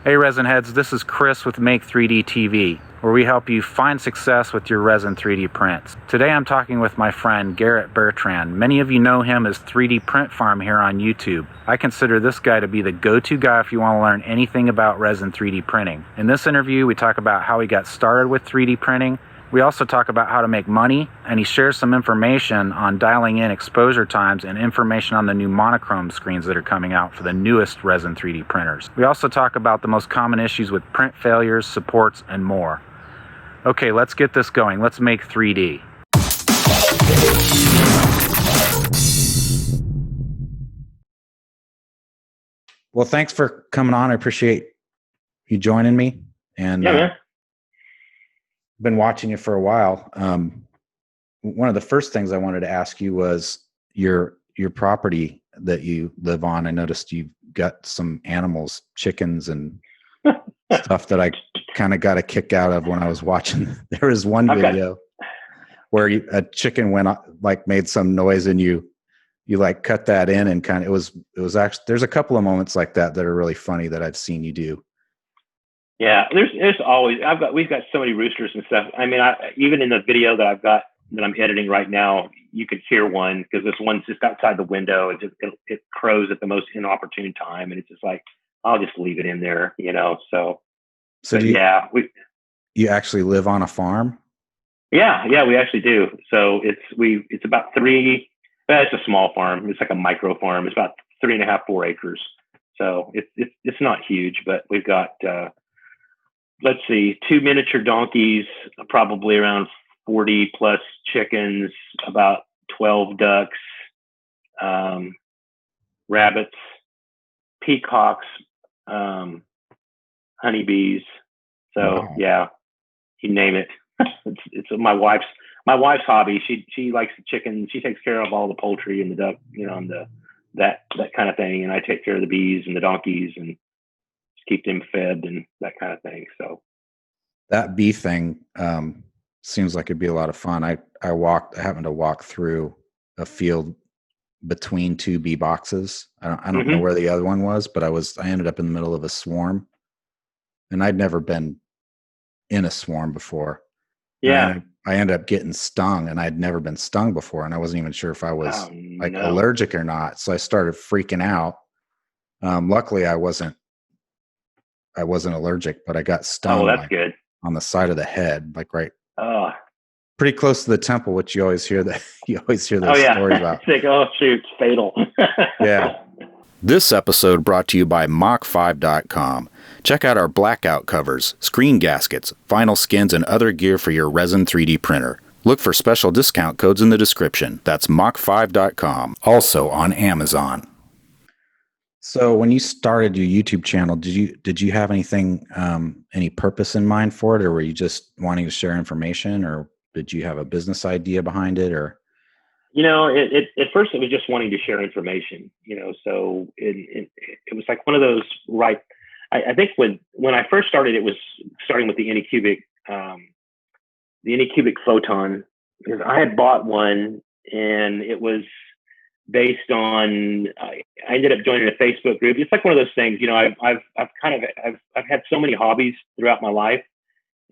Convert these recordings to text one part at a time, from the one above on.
Hey Resin Heads, this is Chris with Make 3D TV, where we help you find success with your resin 3D prints. Today I'm talking with my friend Garrett Bertrand. Many of you know him as 3DPrintFarm here on YouTube. I consider this guy to be the go-to guy if you want to learn anything about resin 3D printing. In this interview, we talk about how he got started with 3D printing. We also talk about how to make money, and he shares some information on dialing in exposure times and information on the new monochrome screens that are coming out for the newest resin 3D printers. We also talk about the most common issues with print failures, supports, and more. Okay, let's get this going. Let's make 3D. Well, thanks for coming on. I appreciate you joining me. And yeah, man. Been watching you for a while. One of the first things I wanted to ask you was your property that you live on. I noticed you've got some animals, chickens and stuff that I kind of got a kick out of when I was watching. There was one video where a chicken went like made some noise and you like cut that in and kind of it was actually, there's a couple of moments like that are really funny that I've seen you do. Yeah, there's always we've got so many roosters and stuff. I mean, even in the video that I'm editing right now, you could hear one because this one's just outside the window. It crows at the most inopportune time, and it's just like I'll just leave it in there, So you actually live on a farm? Yeah, we actually do. So it's about it's a small farm. It's like a micro farm. It's about 3.5, 4 acres. So it's not huge, but we've got. Let's see, 2 miniature donkeys, probably around 40 plus chickens, about 12 ducks, rabbits, peacocks, honeybees. So wow. Yeah, you name it. It's my wife's hobby. She likes the chickens. She takes care of all the poultry and the duck, and that kind of thing. And I take care of the bees and the donkeys and keep them fed and that kind of thing. So that bee thing seems like it'd be a lot of fun. I happened to walk through a field between 2 bee boxes. I don't know where the other one was, but I ended up in the middle of a swarm, and I'd never been in a swarm before. Yeah. I ended up getting stung, and I'd never been stung before, and I wasn't even sure if I was allergic or not. So I started freaking out. Luckily I wasn't allergic, but I got stung. Oh, that's good. On the side of the head, like pretty close to the temple, which you always hear those stories about. It's like, oh shoot, it's fatal. Yeah. This episode brought to you by Mach5.com. Check out our blackout covers, screen gaskets, vinyl skins, and other gear for your resin 3D printer. Look for special discount codes in the description. That's Mach5.com. Also on Amazon. So when you started your YouTube channel, did you have anything, any purpose in mind for it, or were you just wanting to share information, or did you have a business idea behind it, or? At first it was just wanting to share information, so it was like one of those, right. I think when I first started, it was starting with the Anycubic Photon, because I had bought one and it was based on, I ended up joining a Facebook group. It's like one of those things, I've had so many hobbies throughout my life.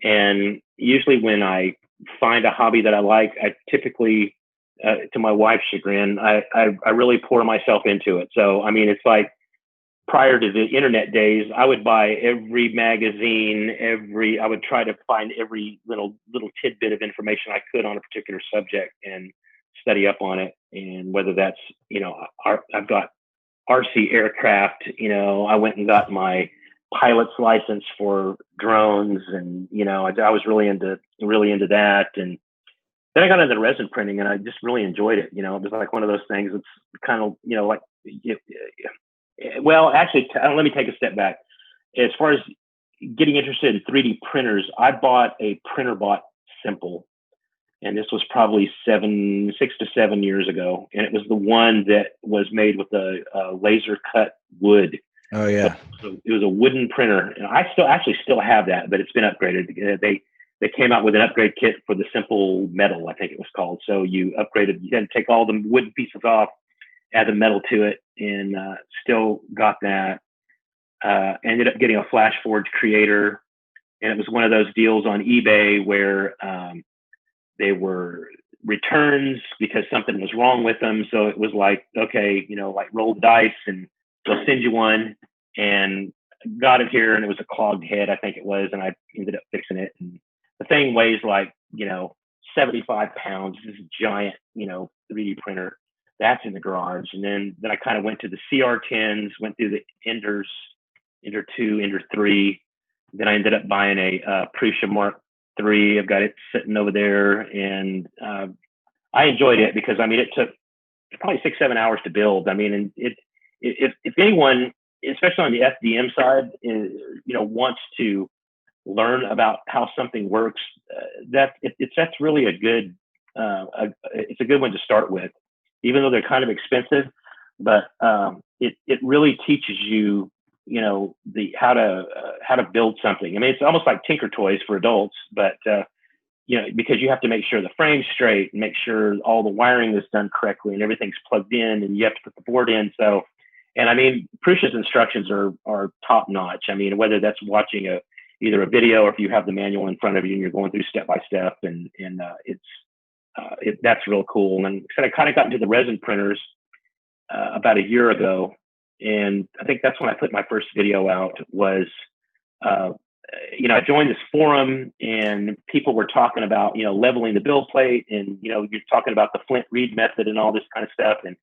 And usually when I find a hobby that I like, I typically, to my wife's chagrin, I really pour myself into it. So, I mean, it's like prior to the internet days, I would buy every magazine, I would try to find every little tidbit of information I could on a particular subject and study up on it. And whether that's, I've got RC aircraft, I went and got my pilot's license for drones, and, I was really into that. And then I got into resin printing, and I just really enjoyed it. It was like one of those things. It's kind of, well, actually, let me take a step back. As far as getting interested in 3D printers, I bought a PrinterBot Simple. And this was probably 6 to 7 years ago. And it was the one that was made with a laser cut wood. Oh yeah. So it was a wooden printer. And I still have that, but it's been upgraded. They came out with an upgrade kit for the Simple Metal, I think it was called. So you had to take all the wooden pieces off, add the metal to it, and still got that. Ended up getting a Flash Forge Creator, and it was one of those deals on eBay where they were returns because something was wrong with them. So it was like, okay, like roll the dice and they'll send you one, and got it here, and it was a clogged head, I think it was, and I ended up fixing it. And the thing weighs like 75 pounds. This is a giant 3D printer. That's in the garage. And then I kind of went to the CR10s, went through the Ender 2, Ender 3. Then I ended up buying a Prusa Mark III. I've got it sitting over there, and I enjoyed it because it took probably 6-7 hours to build. And if anyone, especially on the FDM side, wants to learn about how something works, that's really a good it's a good one to start with, even though they're kind of expensive. But it really teaches you how to build something. It's almost like Tinker Toys for adults, but because you have to make sure the frame's straight and make sure all the wiring is done correctly and everything's plugged in, and you have to put the board in. So, and Prusa's instructions are top notch. Whether that's watching either a video or if you have the manual in front of you and you're going through step by step, and that's real cool. And so I kind of got into the resin printers about a year ago, and I think that's when I put my first video out. Was I joined this forum, and people were talking about leveling the build plate, and you're talking about the Flint Reed method and all this kind of stuff. And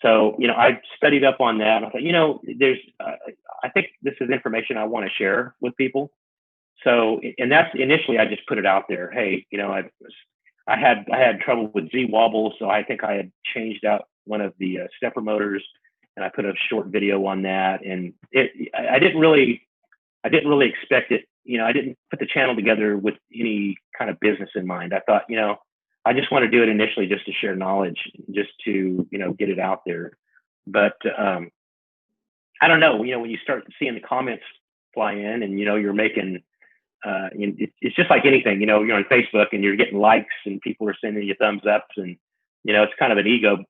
so I studied up on that. And I thought there's I think this is information I want to share with people. So, and that's initially I just put it out there. Hey, I had trouble with Z wobble, so I think I had changed out one of the stepper motors, and I put a short video on that. And I didn't really expect it. I didn't put the channel together with any kind of business in mind. I thought, I just want to do it initially just to share knowledge, just to get it out there. But I don't know. When you start seeing the comments fly in, and you're making it's just like anything. You're on Facebook and you're getting likes, and people are sending you thumbs ups, and it's kind of an ego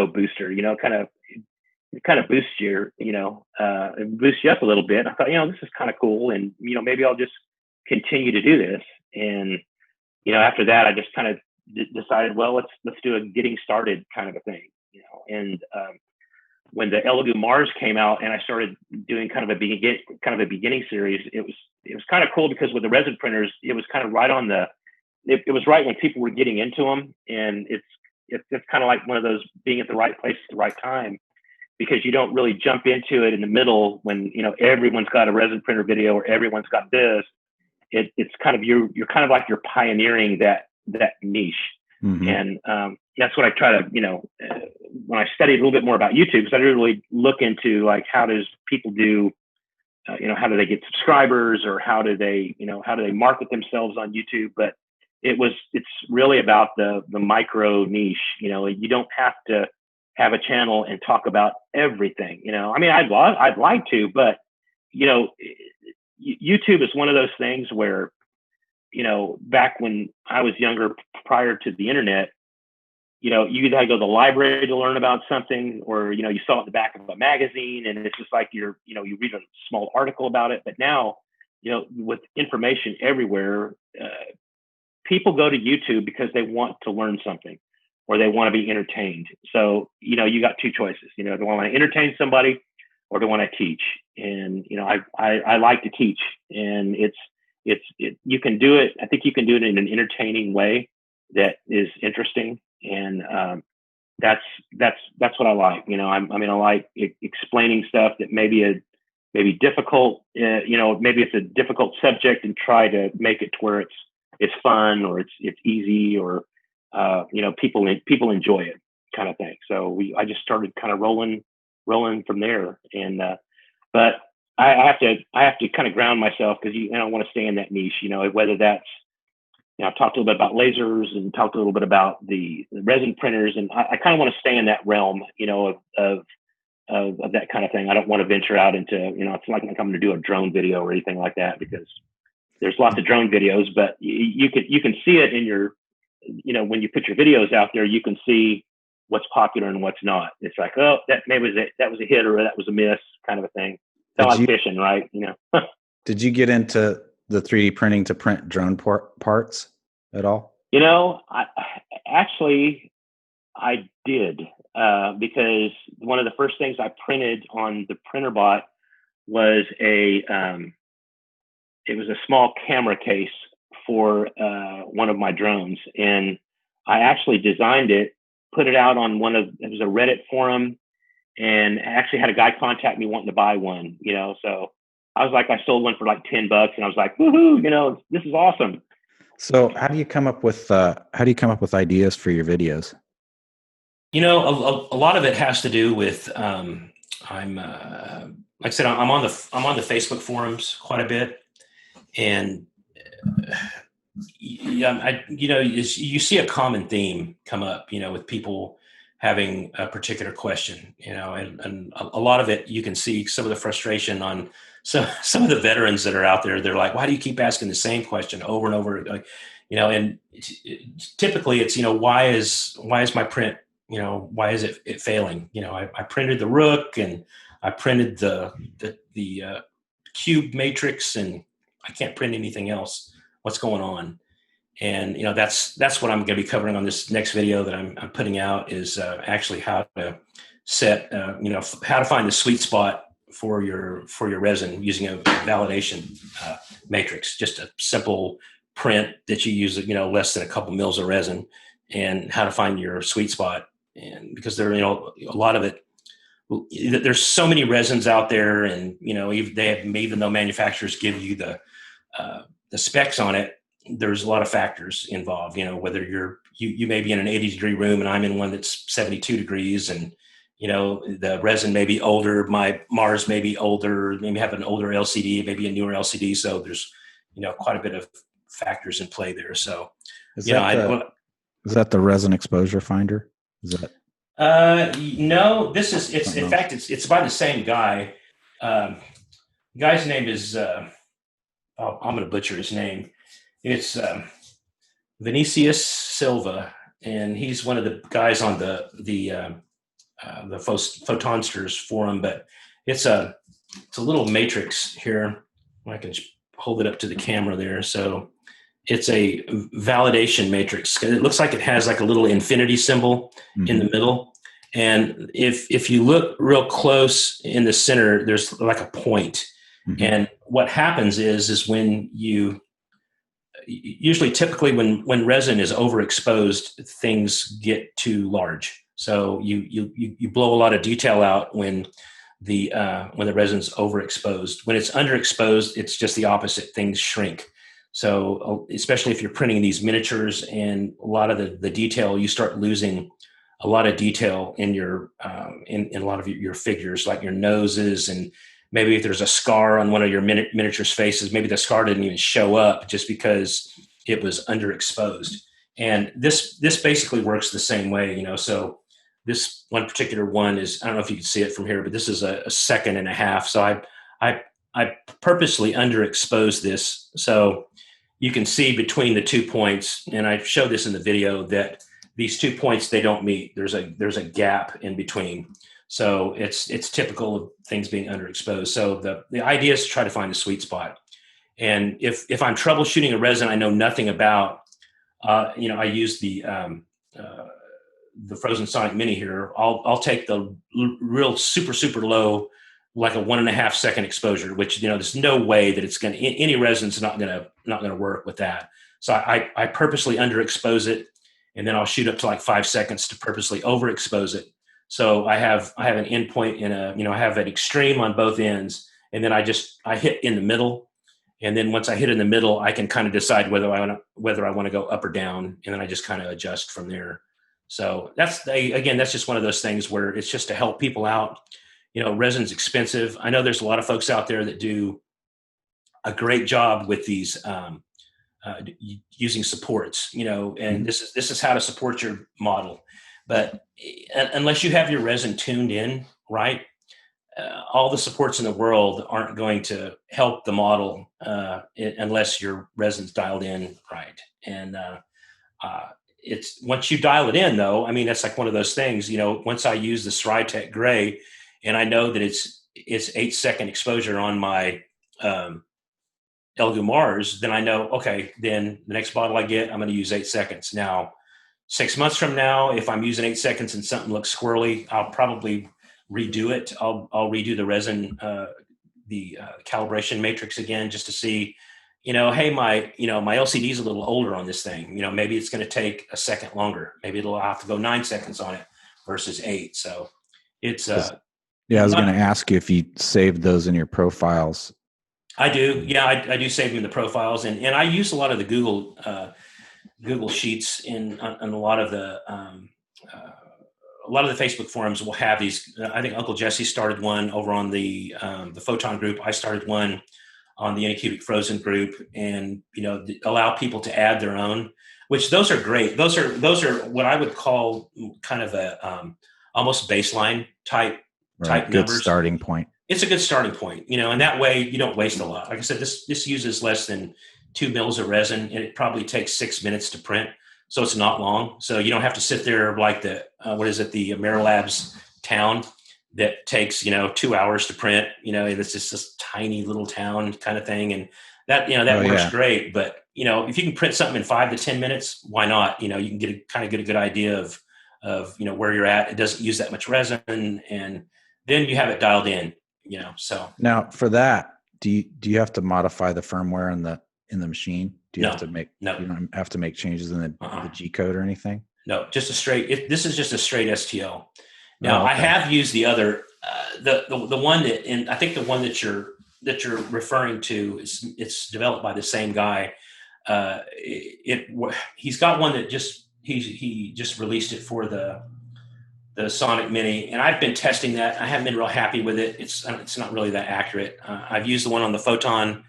booster. It kind of boosts your, it boosts you up a little bit. I thought, this is kind of cool, and maybe I'll just continue to do this. And after that, I just kind of decided, well, let's do a getting started kind of a thing. And when the Elegoo Mars came out, and I started doing kind of a beginning series, it was kind of cool because with the resin printers, it was kind of right on it was right when people were getting into them, and it's kind of like one of those being at the right place at the right time, because you don't really jump into it in the middle when everyone's got a resin printer video or everyone's got this. It's kind of you're kind of like you're pioneering that niche. Mm-hmm. And that's what I try to when I studied a little bit more about YouTube, because I didn't really look into like how does people do how do they get subscribers, or how do they market themselves on YouTube. But it's really about the micro niche. You don't have to have a channel and talk about everything. I'd like to, but YouTube is one of those things where back when I was younger, prior to the internet, you either had to go to the library to learn about something, or you saw it in the back of a magazine, and it's just like you read a small article about it. But now with information everywhere, people go to YouTube because they want to learn something, or they want to be entertained. So, you got two choices. Do I want to entertain somebody, or do I want to teach? And, I like to teach, and you can do it. I think you can do it in an entertaining way that is interesting. And that's what I like. I like explaining stuff that maybe difficult, maybe it's a difficult subject, and try to make it to where it's fun, or it's easy, or people enjoy it, kind of thing. So I just started kind of rolling from there. And but I have to kind of ground myself, because I want to stay in that niche. Whether that's I've talked a little bit about lasers, and talked a little bit about the resin printers, and I kind of want to stay in that realm, of that kind of thing. I don't want to venture out into it's like I'm going to do a drone video or anything like that, because there's lots of drone videos, but you can see it in your when you put your videos out there, you can see what's popular and what's not. It's like, oh, that was a hit, or that was a miss, kind of a thing. kind of like fishing, right? Did you get into the 3D printing to print drone parts at all? I did, because one of the first things I printed on the printer bot was it was a small camera case for one of my drones, and I actually designed it, put it out on it was a Reddit forum, and I actually had a guy contact me wanting to buy one, so I was like, I sold one for like $10, and I was like, woohoo, this is awesome. So how do you come up with ideas for your videos? A lot of it has to do with like I said, I'm on the Facebook forums quite a bit, and yeah, you see a common theme come up, with people having a particular question, and a lot of it you can see some of the frustration on some of the veterans that are out there. They're like, why do you keep asking the same question over and over? And typically it's, why is my print, why is it failing? I printed the rook, and I printed the cube matrix, and I can't print anything else. What's going on? And that's what I'm going to be covering on this next video that I'm putting out, is actually how to set how to find the sweet spot for your resin using a validation matrix. Just a simple print that you use, less than a couple mils of resin, and how to find your sweet spot. And because there, a lot of it, there's so many resins out there, and even though manufacturers give you the specs on it, there's a lot of factors involved. Whether you may be in an 80-degree room and I'm in one that's 72 degrees, and the resin may be older, my Mars may be older, maybe have an older LCD, maybe a newer LCD. So there's quite a bit of factors in play there. So is that the resin exposure finder? Is that? No, it's in fact, it's by the same guy. Guy's name is, I'm going to butcher his name. It's Vinicius Silva, and he's one of the guys on the Photonsters forum. But it's a little matrix here. I can hold it up to the camera there. So it's a validation matrix. It looks like it has like a little infinity symbol in the middle. And if you look real close in the center, there's like a point. And what happens is when typically when resin is overexposed, things get too large. So you blow a lot of detail out when the resin's overexposed. When it's underexposed, it's just the opposite. Things shrink. So especially if you're printing these miniatures and a lot of the detail, you start losing a lot of detail in your in a lot of your figures, like your noses, and maybe if there's a scar on one of your miniatures' faces, maybe the scar didn't even show up just because it was underexposed. And this basically works the same way, So this one particular one is, I don't know if you can see it from here, but this is a second and a half. So I purposely underexposed this so you can see between the 2 points, and I showed this in the video, that these 2 points, they don't meet. There's a gap in between. So it's typical of things being underexposed. So the idea is to try to find the sweet spot. And if I'm troubleshooting a resin I know nothing about, I use the Frozen Sonic Mini here. I'll take the real super low, like a 1.5 second exposure, which there's no way that it's any resin's not gonna work with that. So I purposely underexpose it, and then I'll shoot up to like 5 seconds to purposely overexpose it. So I have an endpoint in I have an extreme on both ends, and then I hit in the middle, and then once I hit in the middle, I can kind of decide whether I want to go up or down, and then I just kind of adjust from there. So that's just one of those things where it's just to help people out. Resin's expensive. I know there's a lot of folks out there that do a great job with these using supports, and this is how to support your model. But unless you have your resin tuned in right, all the supports in the world aren't going to help the model unless your resin's dialed in right. And it's once you dial it in, though, I mean, that's like one of those things. Once I use the Srytech gray, and I know that it's 8-second exposure on my Elegoo Mars, then I know, okay, then the next bottle I get, I'm going to use 8 seconds. Now, 6 months from now, if I'm using 8 seconds and something looks squirrely, I'll probably redo it. I'll redo the resin, the calibration matrix again, just to see, hey, my LCD is a little older on this thing. Maybe it's going to take a second longer. Maybe I'll have to go 9 seconds on it versus 8. So it's yeah, I was going to ask you if you saved those in your profiles. I do. Yeah, I do save them in the profiles, and I use a lot of the Google Sheets in a lot of the Facebook forums will have these. I think Uncle Jesse started one over on the Photon group. I started one on the Anycubic Frozen group, and allow people to add their own. Which those are great. Those are what I would call kind of a almost baseline type good numbers. Starting point. It's a good starting point, and that way you don't waste a lot. Like I said, this uses less than 2 mils of resin, and it probably takes 6 minutes to print. So it's not long. So you don't have to sit there like the Amerilabs town that takes, 2 hours to print, and it's just this tiny little town kind of thing. And that, that works great. But, if you can print something in 5 to 10 minutes, why not? You can get a good idea of, where you're at. It doesn't use that much resin, and then you have it dialed in. So now for that, do you have to modify the firmware in the machine? Do you have to make you don't have to make changes in the G code or anything? No, just a straight. This is just a straight STL. Now I have used the other the one that, and I think the one that you're referring to it's developed by the same guy. He's got one that he just released it for the Sonic Mini, and I've been testing that. I haven't been real happy with it. It's not really that accurate. I've used the one on the Photon,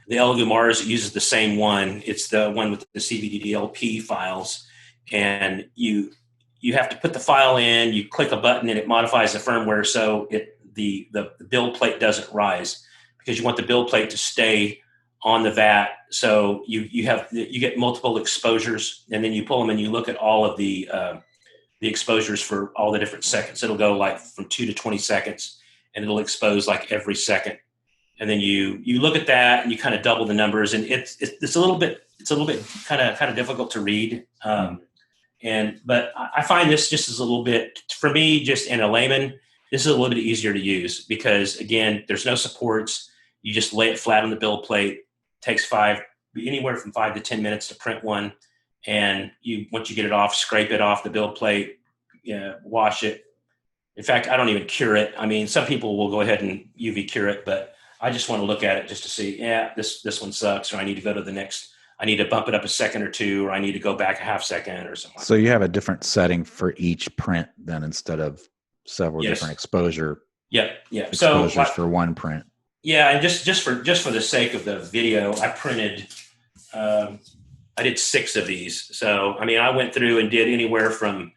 the Elegoo Mars. It uses the same one. It's the one with the CVDDLP files, and you have to put the file in. You click a button, and it modifies the firmware so the build plate doesn't rise, because you want the build plate to stay on the vat. So you get multiple exposures, and then you pull them and you look at all of the exposures for all the different seconds. It'll go like from 2 to 20 seconds, and it'll expose like every second. And then you look at that and you kind of double the numbers, and it's a little bit kind of difficult to read. But I find this just is a little bit, for me, just in a layman, this is a little bit easier to use, because again, there's no supports. You just lay it flat on the build plate. Takes anywhere from 5 to 10 minutes to print one. And once you get it off, scrape it off the build plate, wash it. In fact, I don't even cure it. I mean, some people will go ahead and UV cure it, but I just want to look at it just to see, this one sucks, or I need to go to the next. I need to bump it up a second or two, or I need to go back a half second or something. So you have a different setting for each print then, instead of several different exposure. Yeah. Exposures for one print. Yeah, and just for the sake of the video, I printed. I did 6 of these. So, I mean, I went through and did anywhere from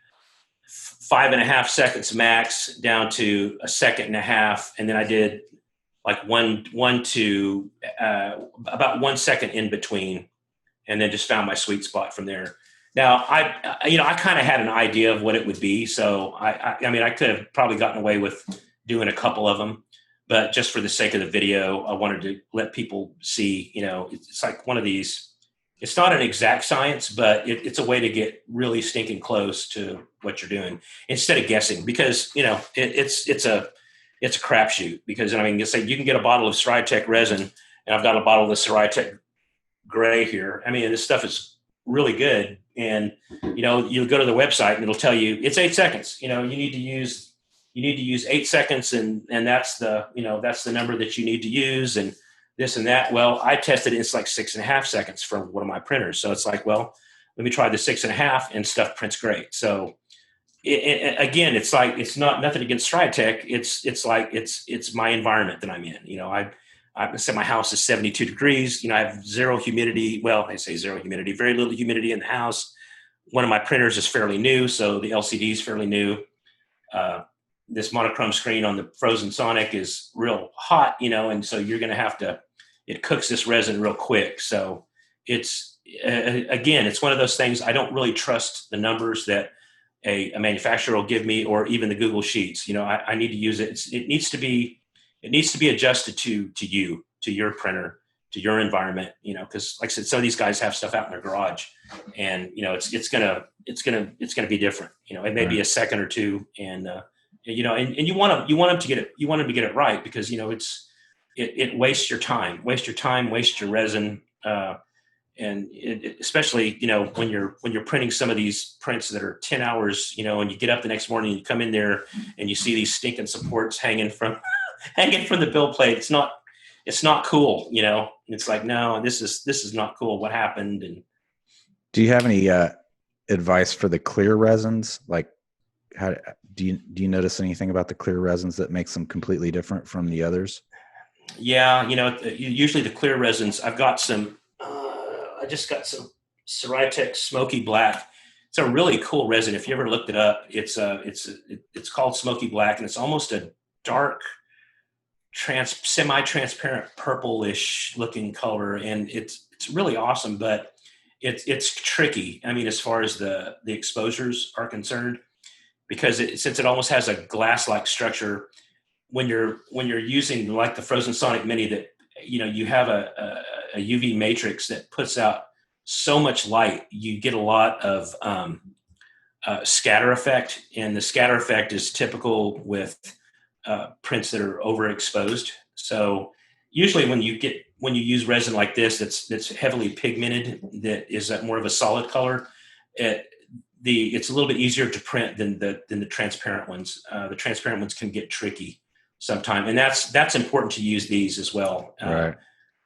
5.5 seconds max down to 1.5 seconds. And then I did like one to about 1 second in between, and then just found my sweet spot from there. Now, I kind of had an idea of what it would be. So I mean, I could have probably gotten away with doing a couple of them, but just for the sake of the video, I wanted to let people see, it's like one of these. It's not an exact science, but it's a way to get really stinking close to what you're doing instead of guessing, because, it's a crapshoot. Because, I mean, you say you can get a bottle of Ceratec resin, and I've got a bottle of the Ceratec gray here. I mean, this stuff is really good. And, you'll go to the website and it'll tell you it's 8 seconds. You need to use 8 seconds, and that's the number that you need to use, and this and that. Well, I tested it. It's like 6.5 seconds from one of my printers. So it's like, well, let me try the 6.5, and stuff prints great. So again, it's like, it's nothing against Ceratec. It's my environment that I'm in. I said my house is 72 degrees. I have zero humidity. Well, I say zero humidity, very little humidity in the house. One of my printers is fairly new, so the LCD is fairly new. This monochrome screen on the Frozen Sonic is real hot, and so you're going to have to, it cooks this resin real quick. So it's, again, it's one of those things. I don't really trust the numbers that a manufacturer will give me, or even the Google Sheets. I need to use it. It needs to be it needs to be adjusted to you, to your printer, to your environment, because like I said, some of these guys have stuff out in their garage, and it's gonna be different. It may be a second or two, and you want them to get it right, because it wastes your time, waste your resin, and especially when you're printing some of these prints that are 10 hours, and you get up the next morning and you come in there and you see these stinking supports hanging from the build plate. It's not cool. It's like, no, this is not cool. What happened? And do you have any advice for the clear resins? Like, how do you notice anything about the clear resins that makes them completely different from the others? Yeah, usually the clear resins. I've got some. I just got some Ceratec Smoky Black. It's a really cool resin. If you ever looked it up, it's called Smoky Black, and it's almost a dark, semi-transparent purplish looking color, and it's really awesome. But it's tricky. I mean, as far as the exposures are concerned, because since it almost has a glass-like structure, when you're using like the Frozen Sonic Mini, that you have a UV matrix that puts out so much light, you get a lot of scatter effect, and the scatter effect is typical with prints that are overexposed. So usually when you use resin like this, that's heavily pigmented, that is more of a solid color, it's a little bit easier to print than the transparent ones. The transparent ones can get tricky sometimes, and that's important to use these as well. Right.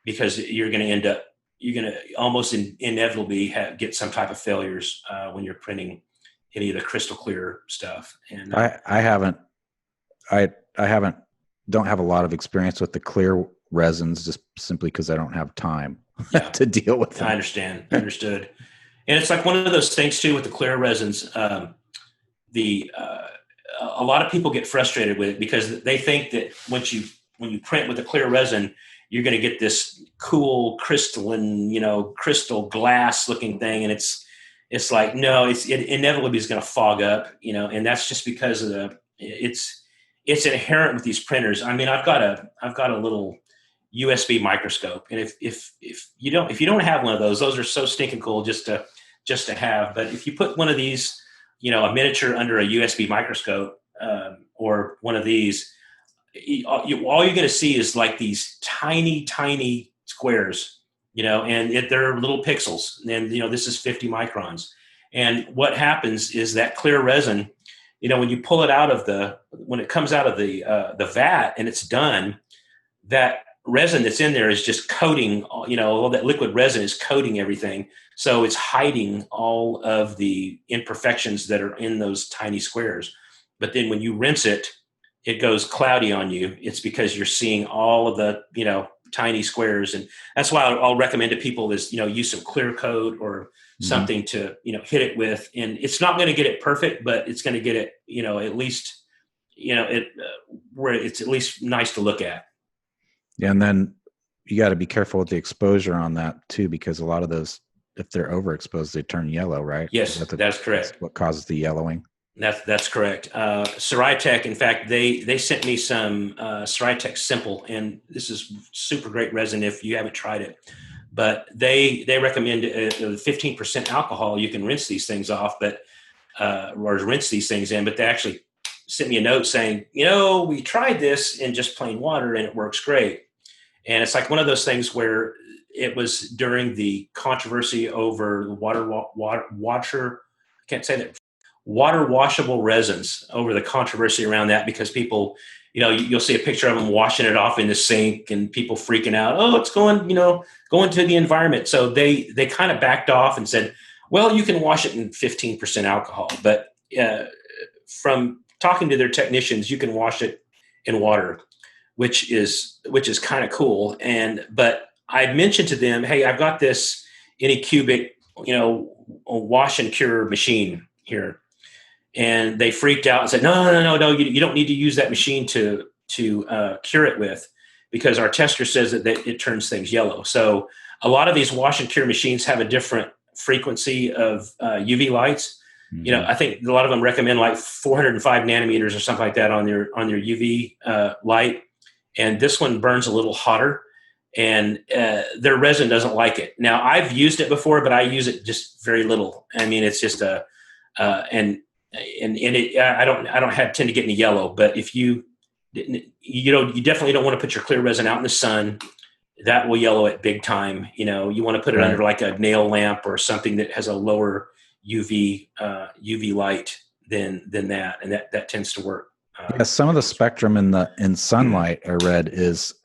Because you're going to almost inevitably get some type of failures when you're printing any of the crystal clear stuff. And don't have a lot of experience with the clear resins, just simply because I don't have time to deal with them. I understand. Understood. And it's like one of those things too with the clear resins. A lot of people get frustrated with it because they think that when you print with a clear resin, you're going to get this cool crystalline, crystal glass looking thing. And it's like, no, it inevitably is going to fog up, and that's just because of it's inherent with these printers. I mean, I've got a little USB microscope, and if you don't have one of those are so stinking cool just to have. But if you put one of these, a miniature under a USB microscope, or one of these, all you're going to see is like these tiny squares, and they're little pixels. And, this is 50 microns. And what happens is that clear resin, when you pull it when it comes out of the vat and it's done, that resin that's in there is just coating, all that liquid resin is coating everything. So it's hiding all of the imperfections that are in those tiny squares. But then when you rinse it, it goes cloudy on you. It's because you're seeing all of the, tiny squares. And that's why I'll recommend to people is, use some clear coat or something to, hit it with. And it's not going to get it perfect, but it's going to get it, at least, where it's at least nice to look at. Yeah. And then you got to be careful with the exposure on that too, because a lot of those, if they're overexposed, they turn yellow, right? Yes, that's correct. That's what causes the yellowing. That's correct. Ceratec, in fact, they sent me some Ceratec Simple, and this is super great resin if you haven't tried it. But they recommend 15% alcohol. You can rinse these things off, or rinse these things in. But they actually sent me a note saying, we tried this in just plain water and it works great. And it's like one of those things where it was during the controversy over the water washable resins, over the controversy around that, because people, you'll see a picture of them washing it off in the sink and people freaking out. Oh, it's going to the environment. So they kind of backed off and said, well, you can wash it in 15% alcohol, but from talking to their technicians, you can wash it in water, which is kind of cool. But I mentioned to them, hey, I've got this Anycubic, a wash and cure machine here. And they freaked out and said, no, you don't need to use that machine to cure it with, because our tester says that it turns things yellow. So a lot of these wash and cure machines have a different frequency of UV lights. Mm-hmm. I think a lot of them recommend like 405 nanometers or something like that on their UV light. and this one burns a little hotter, and their resin doesn't like it. Now, I've used it before, but I use it just very little. I mean, it's just and it, I don't tend to get any yellow, but if you definitely don't want to put your clear resin out in the sun. That will yellow it big time. You want to put it under like a nail lamp or something that has a lower UV light than that, and that tends to work. Some of the spectrum in sunlight, I read, is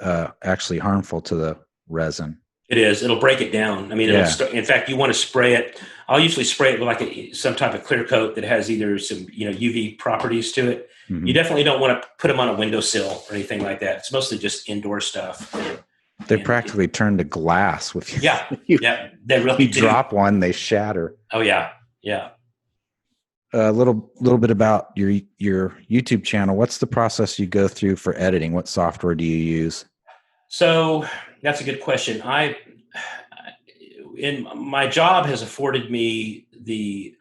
actually harmful to the resin. It is. It'll break it down. I mean, in fact, you want to spray it. I'll usually spray it with like some type of clear coat that has either some UV properties to it. Mm-hmm. You definitely don't want to put them on a windowsill or anything like that. It's mostly just indoor stuff. They practically turn to glass with you. Yeah, they really do. Drop one, they shatter. Oh yeah. A little bit about your YouTube channel. What's the process you go through for editing? What software do you use? So that's a good question. In my job has afforded me the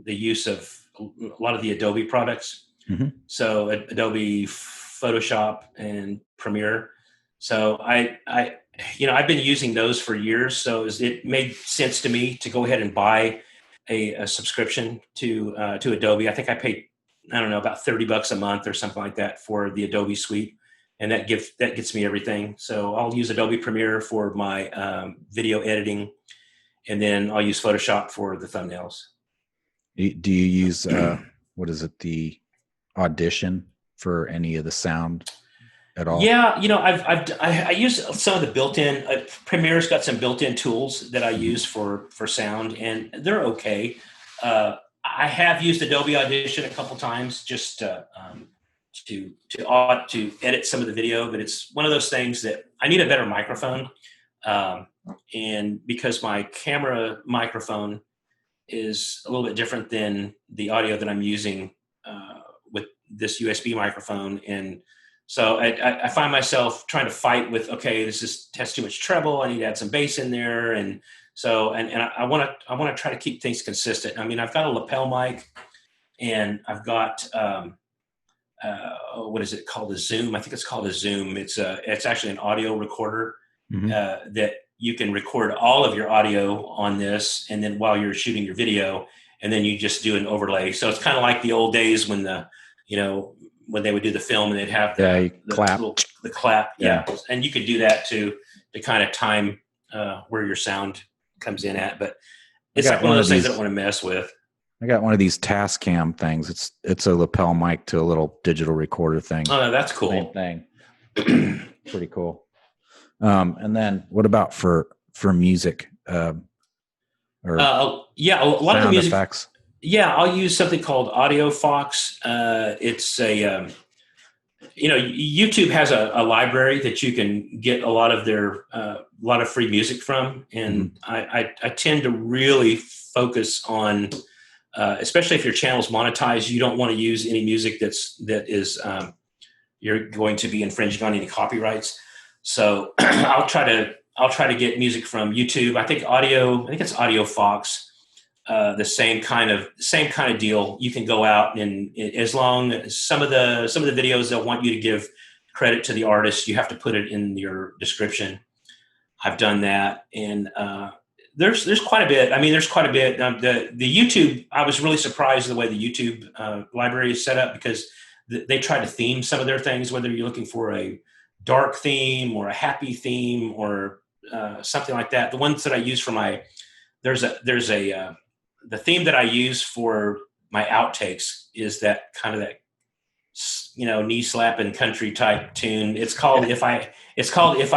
use of a lot of the Adobe products. Mm-hmm. So Adobe Photoshop and Premiere. So I've been using those for years. So it made sense to me to go ahead and buy a subscription to Adobe. I think I paid, about $30 a month or something like that for the Adobe suite. And that gets me everything. So I'll use Adobe Premiere for my video editing, and then I'll use Photoshop for the thumbnails. Do you use the Audition for any of the sound at all? Yeah, I use some of the built-in. Premiere's got some built-in tools that I use for sound, and they're okay. I have used Adobe Audition a couple times just to edit some of the video, but it's one of those things that I need a better microphone, and because my camera microphone is a little bit different than the audio that I'm using with this USB microphone, and so I find myself trying to fight with, okay, this has too much treble. I need to add some bass in there, and so I want to try to keep things consistent. I mean, I've got a lapel mic, and I've got what is it called? A Zoom. I think it's called a Zoom. It's actually an audio recorder that you can record all of your audio on this, and then while you're shooting your video, and then you just do an overlay. So it's kind of like the old days when when they would do the film and they'd have the clap. The clap. Yeah. And you could do that to kind of time where your sound comes in at. But it's like one of those things I don't want to mess with. I got one of these Tascam things. It's a lapel mic to a little digital recorder thing. Oh, no, that's cool. Same thing. Pretty cool. And then what about for music? A lot of the music effects. Yeah, I'll use something called Audio Fox. It's a, YouTube has a library that you can get a lot of free music from, and I tend to really focus on, especially if your channel's monetized, you don't want to use any music that is you're going to be infringing on any copyrights. So I'll try to get music from YouTube. I think it's Audio Fox. The same kind of deal. You can go out and as long as some of the videos they'll want you to give credit to the artist, you have to put it in your description. I've done that, and there's quite a bit. I mean, there's quite a bit. The YouTube, I was really surprised the way the YouTube library is set up, because they try to theme some of their things, whether you're looking for a dark theme or a happy theme or something like that. The ones that I use for the theme that I use for my outtakes is that kind of knee slapping country type tune. It's called If I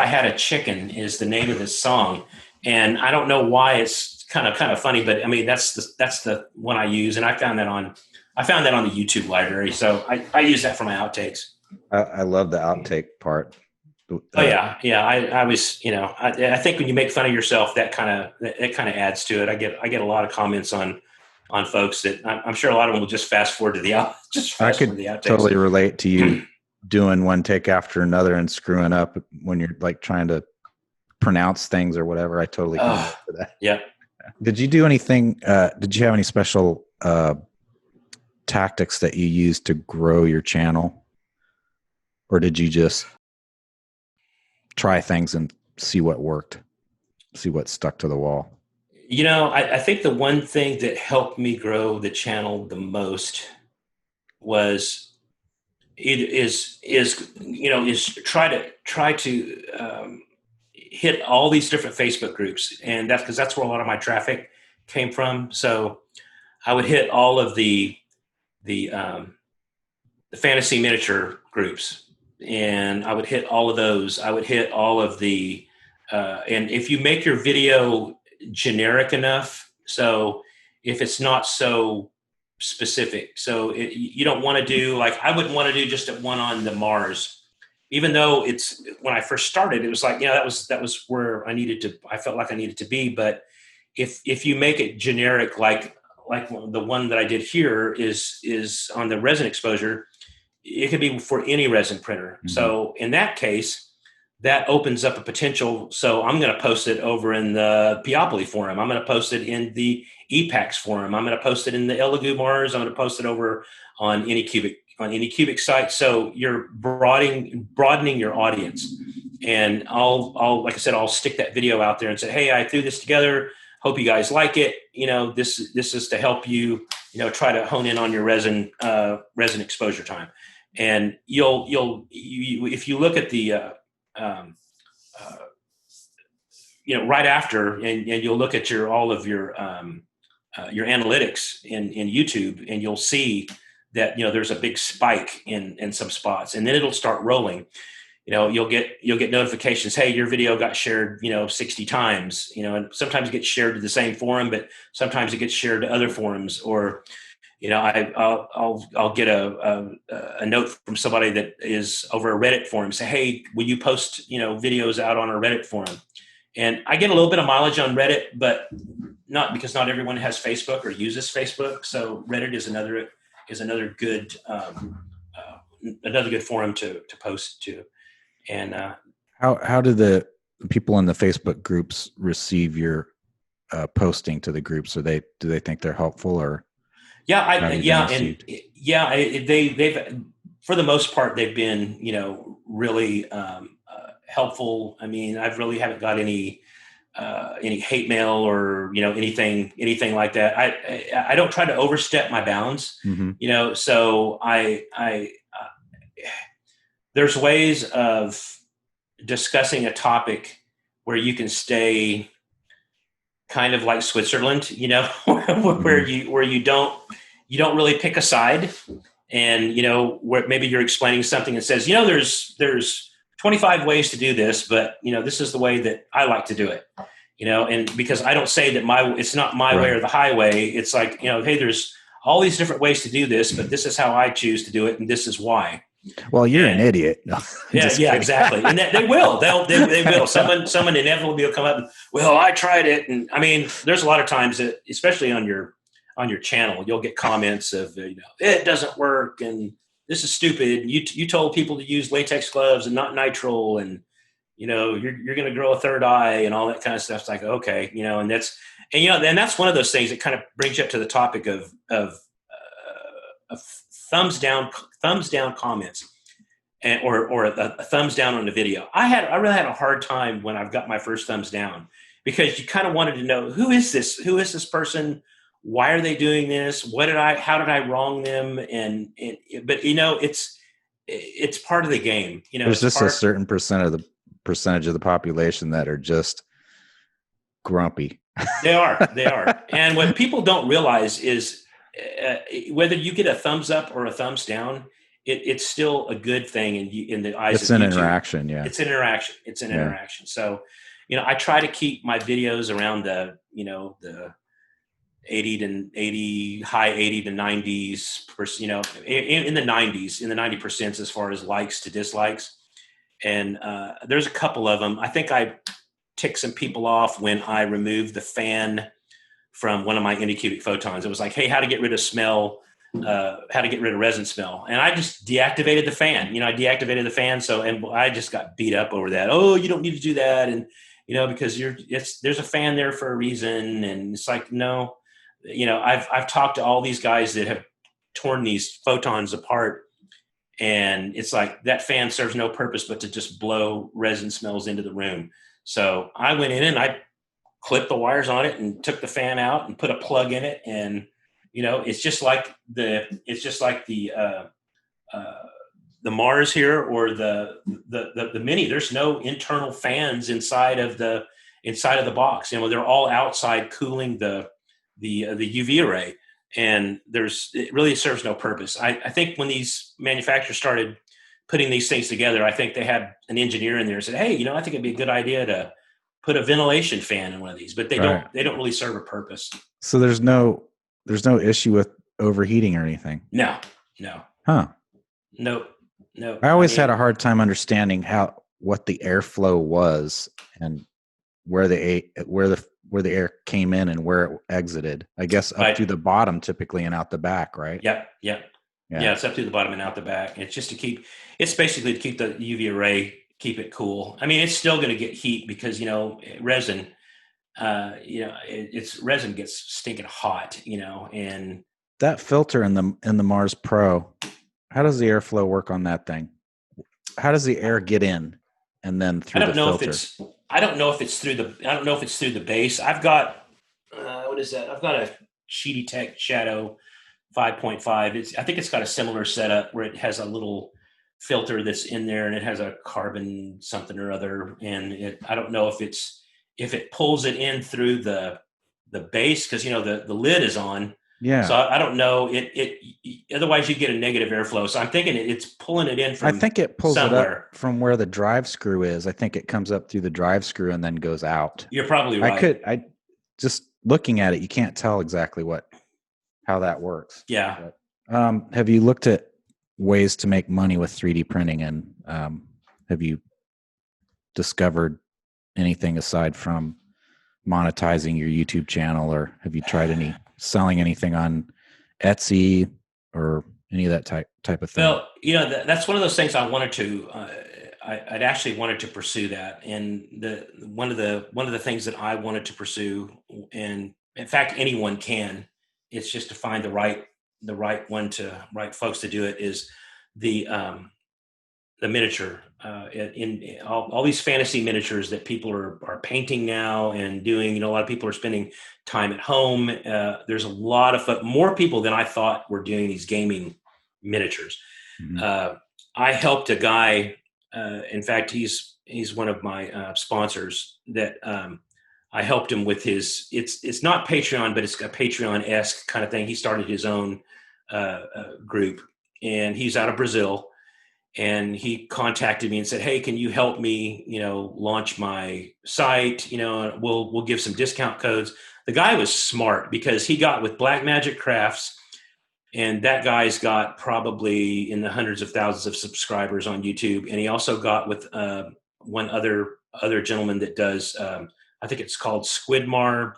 Had a Chicken is the name of this song. And I don't know why it's kind of funny, but I mean, that's the one I use. And I found that on the YouTube library. So I use that for my outtakes. I love the outtake part. Oh yeah. I was, I think when you make fun of yourself, that kind of adds to it. I get a lot of comments on folks that I'm sure a lot of them will just fast forward to the outtakes. I could totally relate to you doing one take after another and screwing up when you're like trying to pronounce things or whatever. I totally can relate to that. Yeah. Did you do anything? Did you have any special tactics that you used to grow your channel? or did you just try things and see what worked, see what stuck to the wall? I think the one thing that helped me grow the channel the most was try to hit all these different Facebook groups, and that's because that's where a lot of my traffic came from. So I would hit all of the fantasy miniature groups, and I would hit all of those. I would hit all of the and if you make your video generic enough, so if it's not so specific, so you don't want to do, like, I wouldn't want to do just one on the Mars, even though it's, when I first started, it was like, that was where I felt like I needed to be. But if you make it generic, like the one that I did here is on the resin exposure, it could be for any resin printer. Mm-hmm. So in that case, that opens up a potential. So I'm going to post it over in the Peopoly forum. I'm going to post it in the EPAX forum. I'm going to post it in the Elegoo Mars. I'm going to post it over on any cubic site. So you're broadening your audience. And I'll like I said, I'll stick that video out there and say, hey, I threw this together. Hope you guys like it. This is to help you, try to hone in on your resin exposure time. And you if you look at the right after, and you'll look at all of your analytics in YouTube, and you'll see that there's a big spike in some spots, and then it'll start rolling. You'll get notifications. Hey, your video got shared 60 times. And sometimes it gets shared to the same forum, but sometimes it gets shared to other forums. Or I'll get a note from somebody that is over a Reddit forum, say, hey, will you post videos out on a Reddit forum? And I get a little bit of mileage on Reddit, but not because not everyone has Facebook or uses Facebook. So Reddit is another good forum to post to. And how do the people in the Facebook groups receive your posting to the groups? Do they think they're helpful, or? They've for the most part, they've been, really helpful. I mean, I've really haven't got any hate mail or, anything like that. I don't try to overstep my bounds, mm-hmm. So there's ways of discussing a topic where you can stay kind of like Switzerland, where you don't really pick a side, and where maybe you're explaining something and says, there's 25 ways to do this, but this is the way that I like to do it, and because I don't say that it's not my way or the highway. It's like, hey, there's all these different ways to do this, but this is how I choose to do it, and this is why. Well, you're an idiot. No, yeah, exactly. And they will. They will. Someone inevitably will come up and, well, I tried it. And I mean, there's a lot of times that, especially on your channel, you'll get comments of, it doesn't work, and this is stupid. You told people to use latex gloves and not nitrile, and you're going to grow a third eye and all that kind of stuff. It's like, okay, and that's one of those things that kind of brings you up to the topic of thumbs down comments, or a thumbs down on the video. I really had a hard time when I've got my first thumbs down, because you kind of wanted to know, who is this person? Why are they doing this? How did I wrong them? But it's part of the game. There's just a certain percentage of the population that are just grumpy. They are. And what people don't realize is, whether you get a thumbs up or a thumbs down, it's still a good thing in the eyes of YouTube. It's an interaction. Yeah. It's an interaction. So, I try to keep my videos around the 80 high 80 to 90s, in the 90s, in the 90% as far as likes to dislikes. And there's a couple of them. I think I ticked some people off when I removed the fan from one of my Anycubic photons. It was like, hey, how to get rid of resin smell. And I just deactivated the fan. I deactivated the fan. So, and I just got beat up over that. Oh, you don't need to do that. And, because there's a fan there for a reason. And it's like, no, I've talked to all these guys that have torn these photons apart, And it's like that fan serves no purpose but to just blow resin smells into the room. So I went in and I clipped the wires on it and took the fan out and put a plug in it. And, it's just like the Mars here or the Mini. There's no internal fans inside of the box. They're all outside cooling the UV array. And it really serves no purpose. I think when these manufacturers started putting these things together, I think they had an engineer in there and said, hey, I think it'd be a good idea to put a ventilation fan in one of these, but they don't really serve a purpose. So there's no issue with overheating or anything. No. Huh. No. I always had a hard time understanding what the airflow was and where the air came in and where it exited. I guess up to the bottom typically and out the back, right? Yeah. It's up to the bottom and out the back. It's just it's basically to keep the UV array, keep it cool. I mean, it's still going to get heat because, resin, resin gets stinking hot, and that filter in the Mars Pro, how does the airflow work on that thing? How does the air get in and then through the filter? I don't know if it's through the base. I've got what is that? I've got a Sheety Tech Shadow 5.5. I think it's got a similar setup where it has a little filter that's in there and it has a carbon something or other. And I don't know if it pulls it in through the base because the lid is on. Yeah. So I don't know. It otherwise you get a negative airflow. So I'm thinking it's pulling it in from I think it pulls somewhere. it up from where the drive screw is. I think it comes up through the drive screw and then goes out. You're probably right. I just looking at it, you can't tell exactly how that works. Yeah. But, have you looked at ways to make money with 3D printing, and have you discovered anything aside from monetizing your YouTube channel, or have you tried selling anything on Etsy or any of that type of thing? Well, that's one of those things I wanted to. I'd actually wanted to pursue that, and one of the things that I wanted to pursue, and in fact anyone can, it's just to find the right folks to do it, is the miniature in all these fantasy miniatures that people are painting now and doing. A lot of people are spending time at home. There's a lot of more people than I thought were doing these gaming miniatures. Mm-hmm. I helped a guy. In fact, he's one of my sponsors that I helped him with his. It's not Patreon, but it's a Patreon-esque kind of thing. He started his own group, and he's out of Brazil. And he contacted me and said, "Hey, can you help me, launch my site? We'll give some discount codes." The guy was smart because he got with Black Magic Crafts, and that guy's got probably in the hundreds of thousands of subscribers on YouTube. And he also got with one other gentleman that does, I think it's called Squidmar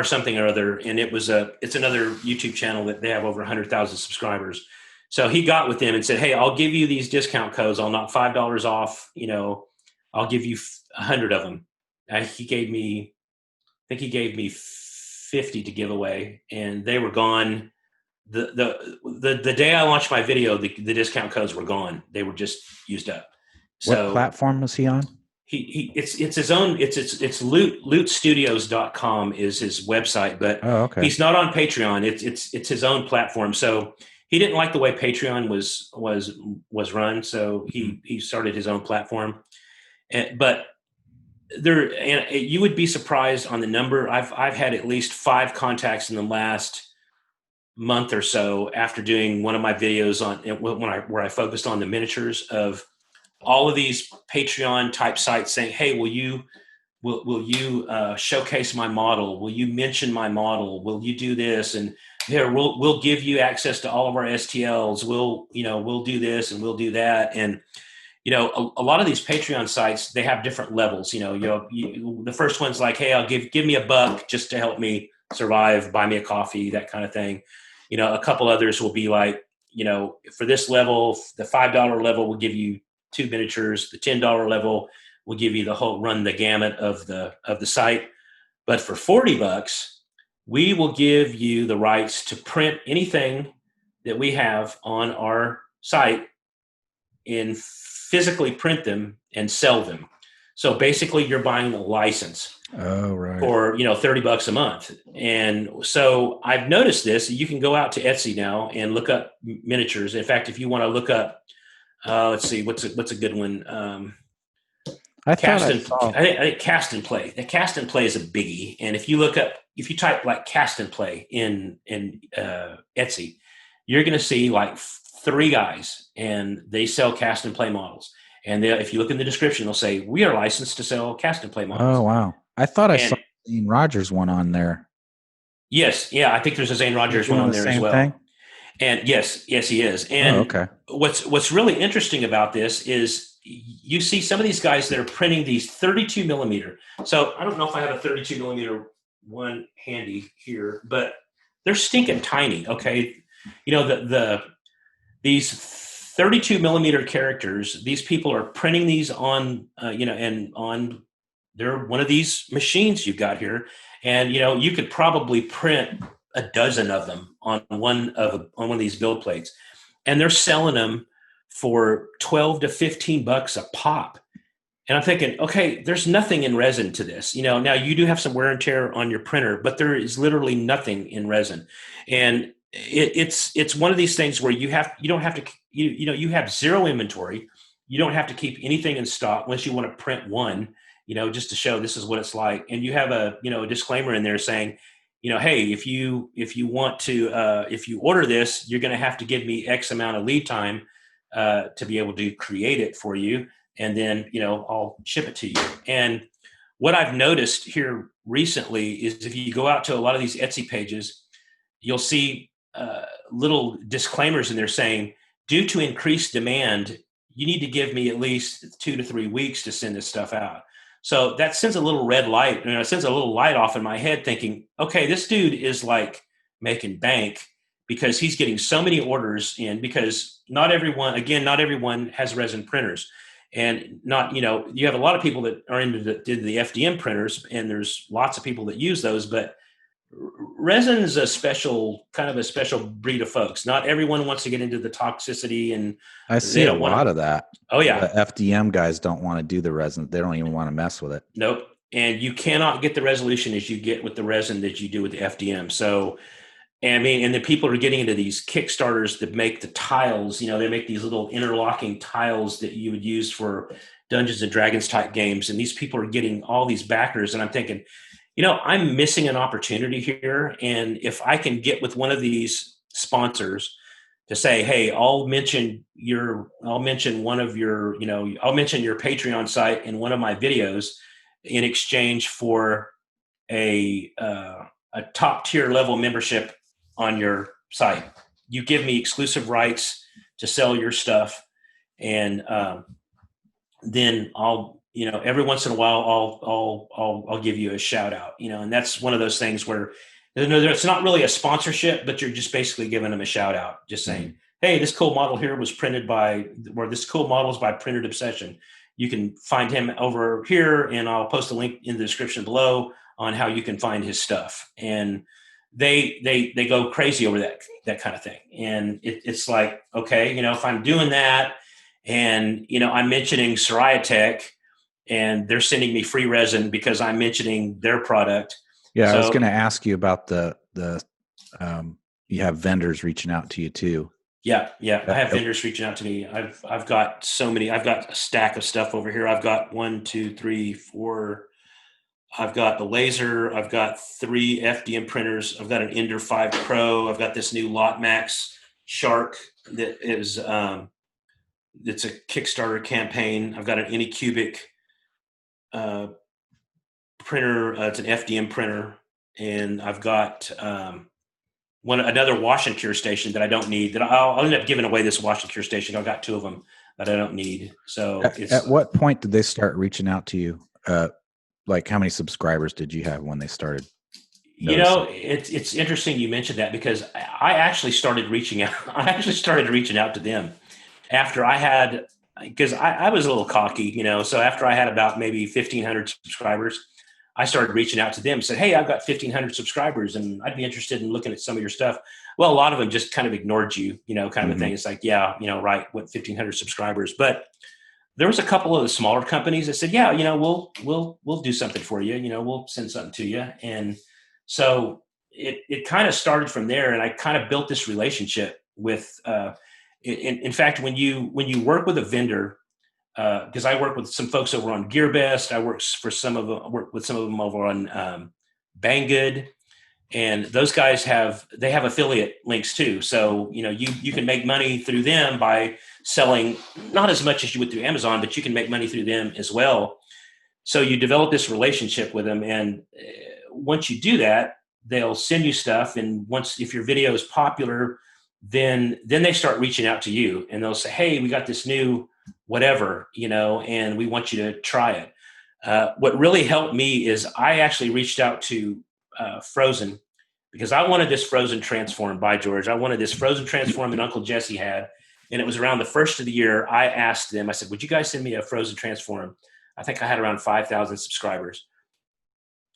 something or other, and it's another YouTube channel that they have over 100,000 subscribers. So he got with them and said, "Hey, I'll give you these discount codes. I'll knock $5 off. I'll give you 100 of them." He gave me 50 to give away, and they were gone. The day I launched my video, the discount codes were gone. They were just used up. So what platform was he on? It's his own. It's lootstudios.com is his website, but he's not on Patreon. It's his own platform. So he didn't like the way Patreon was run, so he started his own platform. But you would be surprised on the number. I've had at least 5 contacts in the last month or so after doing one of my videos where I focused on the miniatures, of all of these Patreon type sites saying, "Hey, will you showcase my model? Will you mention my model? Will you do this? And here, we'll give you access to all of our STLs. We'll do this and we'll do that." And, a lot of these Patreon sites, they have different levels. The first one's like, "Hey, I'll give me $1 just to help me survive, buy me a coffee," that kind of thing. A couple others will be like, for this level, the $5 level will give you 2 miniatures. The $10 level will give you run the gamut of the site. But for $40, we will give you the rights to print anything that we have on our site and physically print them and sell them. So basically you're buying a license. Oh, right. For, $30 a month. And so I've noticed this. You can go out to Etsy now and look up miniatures. In fact, if you want to look up, let's see, what's a good one? I think cast and play. The cast and play is a biggie. And if you type like cast and play in Etsy, you're going to see like 3 guys, and they sell cast and play models. And if you look in the description, they'll say, we are licensed to sell cast and play models. Oh, wow. I thought I saw Zane Rogers one on there. Yes. Yeah. I think there's a Zane Rogers one on there as well. Thing? And yes, he is. And okay. What's really interesting about this is you see some of these guys that are printing these 32 millimeter. So I don't know if I have a 32 millimeter one handy here, but they're stinking tiny. Okay. These 32 millimeter characters, these people are printing these on, and on, they're one of these machines you've got here. And, you could probably print a dozen of them on one of these build plates, and they're selling them for $12 to $15 a pop. And I'm thinking, okay, there's nothing in resin to this. Now you do have some wear and tear on your printer, but there is literally nothing in resin. And it's one of these things where you have zero inventory. You don't have to keep anything in stock unless you want to print one, just to show this is what it's like. And you have a disclaimer in there saying, hey, if you want to, if you order this, you're going to have to give me X amount of lead time to be able to create it for you. And then, I'll ship it to you. And what I've noticed here recently is if you go out to a lot of these Etsy pages, you'll see little disclaimers in there saying, due to increased demand, you need to give me at least 2 to 3 weeks to send this stuff out. So that sends a little red light, it sends a little light off in my head thinking, okay, this dude is like making bank because he's getting so many orders in, because not everyone has resin printers. And you have a lot of people that are into the FDM printers, and there's lots of people that use those, but resin is a special breed of folks. Not everyone wants to get into the toxicity, and I see a lot of that. Oh yeah. The FDM guys don't want to do the resin. They don't even want to mess with it. Nope. And you cannot get the resolution as you get with the resin that you do with the FDM. So, and the people are getting into these Kickstarters that make the tiles, they make these little interlocking tiles that you would use for Dungeons and Dragons type games. And these people are getting all these backers. And I'm thinking, I'm missing an opportunity here. And if I can get with one of these sponsors to say, hey, I'll mention your Patreon site in one of my videos in exchange for a top tier level membership on your site. You give me exclusive rights to sell your stuff. And then I'll, every once in a while, I'll give you a shout out, and that's one of those things where it's not really a sponsorship, but you're just basically giving them a shout out, just saying, hey, this cool model here was printed this cool model is by Printed Obsession. You can find him over here, and I'll post a link in the description below on how you can find his stuff. And they go crazy over that kind of thing. And it's like, okay, if I'm doing that, and I'm mentioning Soraya Tech, and they're sending me free resin because I'm mentioning their product. Yeah, so, I was going to ask you about the you have vendors reaching out to you too. Yeah. I have vendors reaching out to me. I've got so many. I've got a stack of stuff over here. I've got 1, 2, 3, 4. I've got the laser. I've got 3 FDM printers. I've got an Ender 5 Pro. I've got this new Lot Max Shark that is it's a Kickstarter campaign. I've got an Anycubic printer. It's an FDM printer, and I've got another wash and cure station that I don't need. That I'll end up giving away this wash and cure station. I've got 2 of them that I don't need. So at what point did they start reaching out to you? Like how many subscribers did you have when they started? It's interesting you mentioned that, because I actually started reaching out. To them after I had, because I was a little cocky, so after I had about maybe 1,500 subscribers, I started reaching out to them, said, hey, I've got 1,500 subscribers and I'd be interested in looking at some of your stuff. well, a lot of them just kind of ignored you, kind of a Mm-hmm. thing. It's like, yeah, right, what 1,500 subscribers, but there was a couple of the smaller companies that said, yeah, we'll do something for you. We'll send something to you. And so it kind of started from there. And I kind of built this relationship with, in fact, when you work with a vendor, because I work with some folks over on GearBest, I work with some of them over on Banggood, and those guys have affiliate links too. So you can make money through them by selling, not as much as you would through Amazon, but you can make money through them as well. So you develop this relationship with them, and once you do that, they'll send you stuff. And if your video is popular, then they start reaching out to you, and they'll say, hey, we got this new whatever, and we want you to try it. What really helped me is I actually reached out to Frozen, because I wanted this Frozen transform, by George. I wanted this Frozen transform that Uncle Jesse had. And it was around the first of the year. I asked them, I said, would you guys send me a Frozen transform? I think I had around 5,000 subscribers.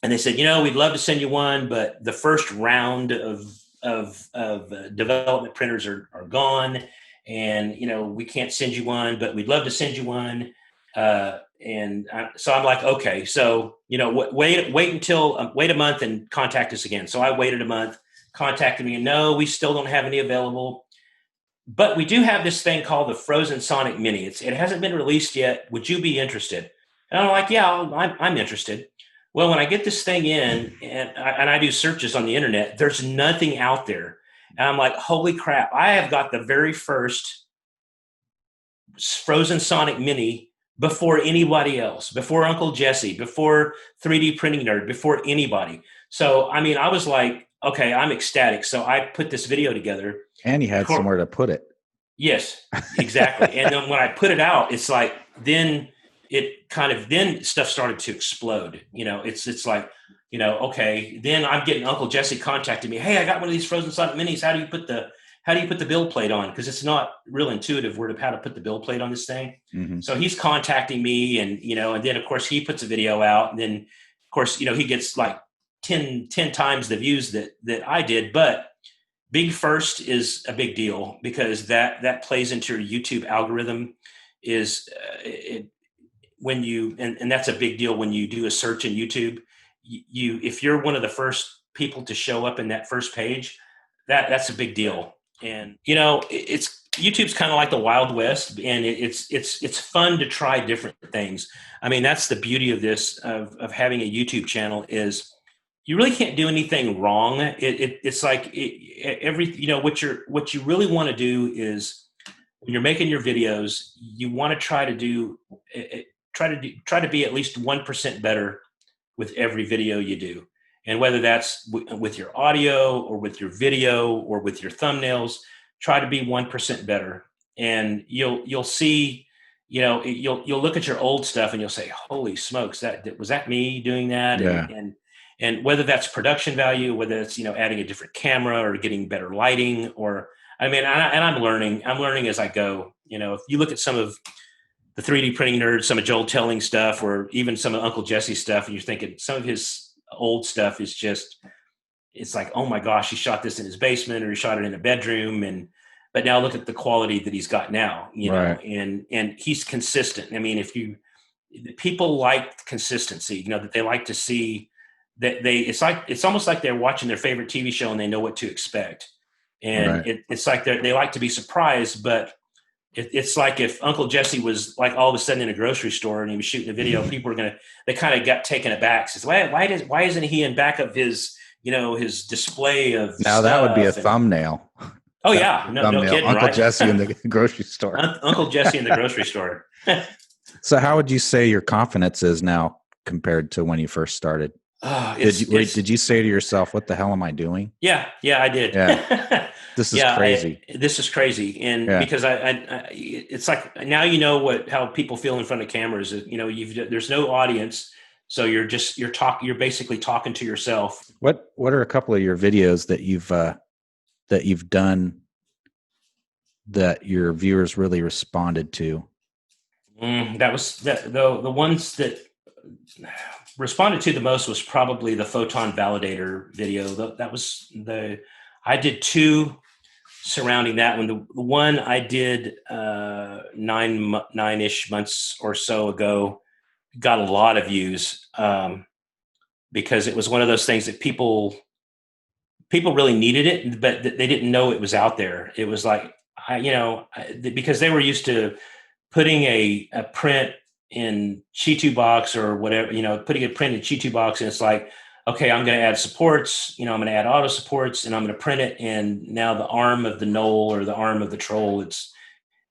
And they said, we'd love to send you one, but the first round of development printers are gone. And, we can't send you one, but we'd love to send you one. So I'm like, okay, so, wait a month and contact us again. So I waited a month, contacted me, and no, we still don't have any available, but we do have this thing called the Frozen Sonic Mini. It hasn't been released yet. Would you be interested? And I'm like, yeah, I'm interested. Well, when I get this thing in and I do searches on the internet, there's nothing out there. And I'm like, holy crap, I have got the very first Frozen Sonic Mini before anybody else, before Uncle Jesse, before 3D Printing Nerd, before anybody. So, I was like, okay, I'm ecstatic. So I put this video together. And you had somewhere to put it. Yes, exactly. And then when I put it out, it's like, then stuff started to explode. It's like, okay, then I'm getting Uncle Jesse contacting me. Hey, I got one of these Frozen Sonic Minis. How do you put the build plate on? Because it's not real intuitive how to put the build plate on this thing. Mm-hmm. So he's contacting me, and and then of course he puts a video out, and then of course he gets like 10 times the views that I did. But Big First is a big deal, because that plays into your YouTube algorithm. Is when you and that's a big deal when you do a search in YouTube. If you're one of the first people to show up in that first page, that's a big deal. And YouTube's kind of like the Wild West, and it's fun to try different things. That's the beauty of this of having a YouTube channel, is you really can't do anything wrong. It's like what you really want to do is, when you're making your videos, you want to try to be at least 1% better with every video you do. And whether that's with your audio or with your video or with your thumbnails, try to be 1% better. And you'll see, you'll look at your old stuff and you'll say, holy smokes, was that me doing that? Yeah. And whether that's production value, whether it's, adding a different camera or getting better lighting, or, I'm learning as I go. If you look at some of the 3D Printing Nerd, some of Joel Telling stuff, or even some of Uncle Jesse's stuff, and you're thinking some of his old stuff is just, it's like, oh my gosh, he shot this in his basement, or he shot it in a bedroom. But now look at the quality that he's got now, right. and he's consistent. People like consistency, that they like to see that it's almost like they're watching their favorite TV show and they know what to expect. And right. It's like they like to be surprised, but it's like if Uncle Jesse was like all of a sudden in a grocery store and he was shooting a video, people were they kind of got taken aback. Says, why isn't he in back of his display of now stuff? That would be a thumbnail. Oh yeah, no kidding, Uncle right? Jesse in the grocery store. Uncle Jesse in the grocery store. So how would you say your confidence is now compared to when you first started? Did you say to yourself, what the hell am I doing? Yeah, I did. Yeah. This is crazy. This is crazy. And because I it's like, now how people feel in front of cameras. There's no audience. So you're basically talking to yourself. What are a couple of your videos that you've done that your viewers really responded to? The ones that responded to the most was probably the photon validator video. I did two surrounding that one. The one I did 9-ish months or so ago got a lot of views because it was one of those things that people really needed it, but they didn't know it was out there. It was like, because they were used to putting a print in Chi2 box or whatever, putting a print in Chi2 box, and it's like, okay, I'm going to add supports, I'm going to add auto supports, and I'm going to print it. And now the arm of the knoll or the arm of the troll, it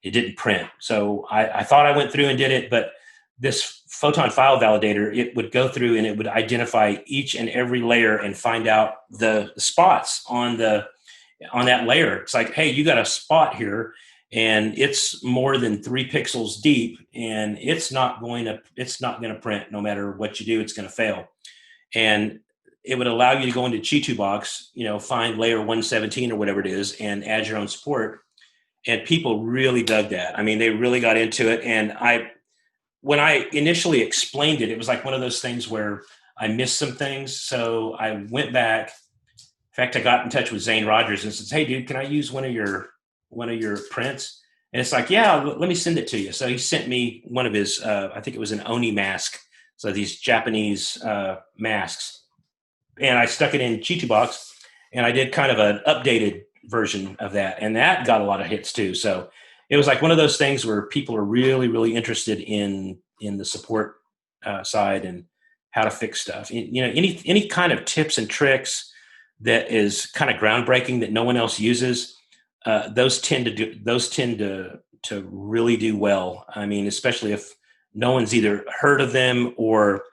didn't print. So I thought I went through and did it, but this photon file validator, it would go through and it would identify each and every layer and find out the spots on that layer. It's like, hey, you got a spot here and it's more than 3 pixels deep, and it's not going to print. No matter what you do, it's going to fail. And it would allow you to go into Chi2 box, find layer 117 or whatever it is, and add your own support. And people really dug that. I mean, they really got into it. And when I initially explained it, it was like one of those things where I missed some things. So I went back. In fact, I got in touch with Zane Rogers and says, "Hey, dude, can I use one of your prints?" And it's like, "Yeah, let me send it to you." So he sent me one of his, I think it was an Oni mask. So these Japanese masks. And I stuck it in Chi2 box, and I did kind of an updated version of that. And that got a lot of hits too. So it was like one of those things where people are really, really interested in the support side and how to fix stuff. Any kind of tips and tricks that is kind of groundbreaking that no one else uses, those tend to really do well. I mean, especially if no one's either heard of them or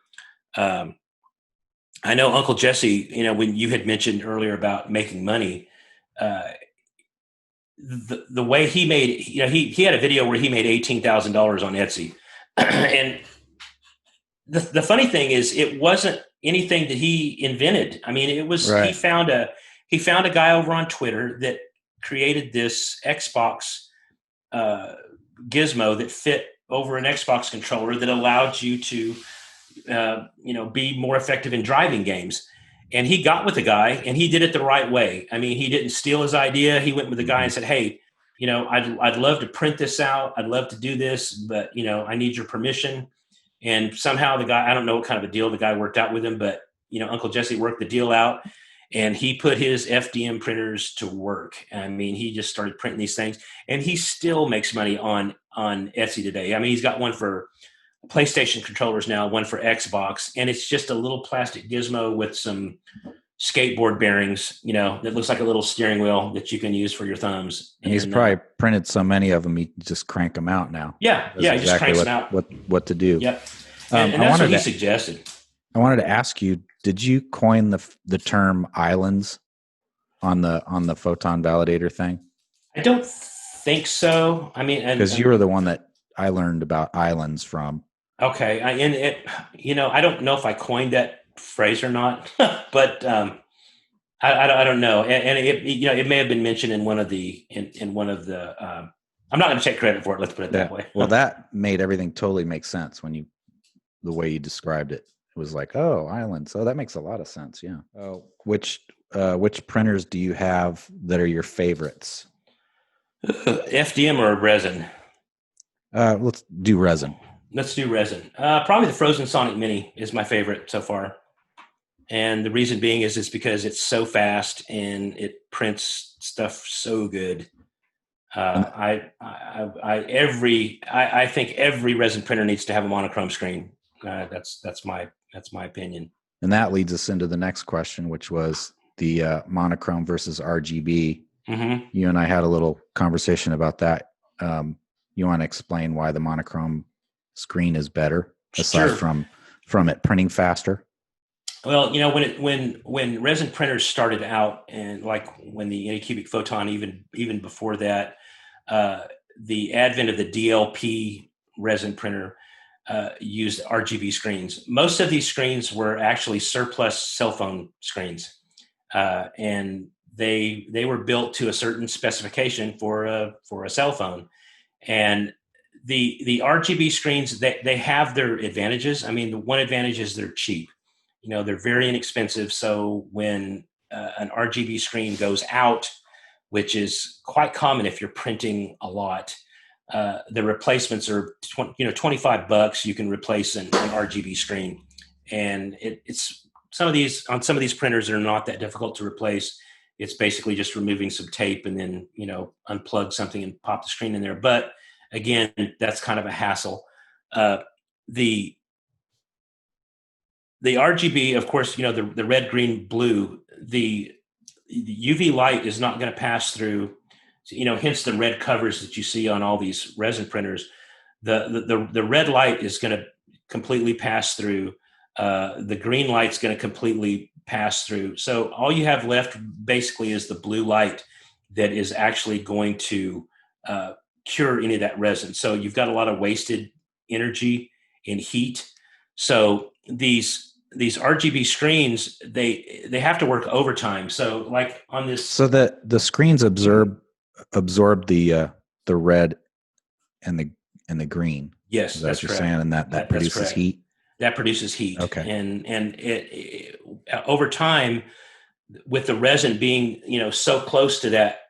I know Uncle Jesse, when you had mentioned earlier about making money, the way he made, he had a video where he made $18,000 on Etsy. And the funny thing is, it wasn't anything that he invented. I mean, it was, right. He found a guy over on Twitter that created this Xbox gizmo that fit over an Xbox controller that allowed you to, be more effective in driving games. And he got with the guy and he did it the right way. I mean, he didn't steal his idea. He went with the guy and said, "Hey, I'd love to print this out. I'd love to do this, but, I need your permission." And somehow the guy, I don't know what kind of a deal the guy worked out with him, but, Uncle Jesse worked the deal out and he put his FDM printers to work. I mean, he just started printing these things and he still makes money on Etsy today. I mean, he's got one for PlayStation controllers now, one for Xbox, and it's just a little plastic gizmo with some skateboard bearings, that looks like a little steering wheel that you can use for your thumbs. And he's probably printed so many of them, he can just crank them out now. Yeah, he just cranks them out. What to do. Yep. And that's what he suggested. I wanted to ask you, did you coin the term islands on the photon validator thing? I don't think so. I mean, because you were the one that I learned about islands from. Okay. I don't know if I coined that phrase or not, but I don't know. And it may have been mentioned in one of the, I'm not going to take credit for it. Let's put it that way. Well, that made everything totally make sense the way you described it. It was like, oh, islands. So that makes a lot of sense. Yeah. Oh, which printers do you have that are your favorites? FDM or resin? Let's do resin. Let's do resin. Probably the Frozen Sonic Mini is my favorite so far. And the reason being is it's because it's so fast and it prints stuff so good. I think every resin printer needs to have a monochrome screen. That's my opinion. And that leads us into the next question, which was the monochrome versus RGB. Mm-hmm. You and I had a little conversation about that. You want to explain why the monochrome screen is better, aside Sure. from it printing faster? Well, when resin printers started out, and like when the Anycubic Photon, even before that, the advent of the DLP resin printer used RGB screens. Most of these screens were actually surplus cell phone screens, and they were built to a certain specification for a cell phone. And the RGB screens, they have their advantages. I mean, the one advantage is they're cheap. They're very inexpensive. So when an RGB screen goes out, which is quite common if you're printing a lot. The replacements are $25. You can replace an RGB screen, and it's some of these printers are not that difficult to replace. It's basically just removing some tape and then unplug something and pop the screen in there. But again, that's kind of a hassle. The RGB, of course, the red, green, blue. The UV light is not going to pass through. Hence the red covers that you see on all these resin printers. The red light is going to completely pass through. The green light's going to completely pass through. So all you have left basically is the blue light that is actually going to cure any of that resin. So you've got a lot of wasted energy and heat. So these RGB screens, they have to work overtime. So like on this, so the screens absorb the red and the green. Yes, that's that's what you're correct. saying, and that produces heat. That produces heat. Okay. And it over time, with the resin being so close to that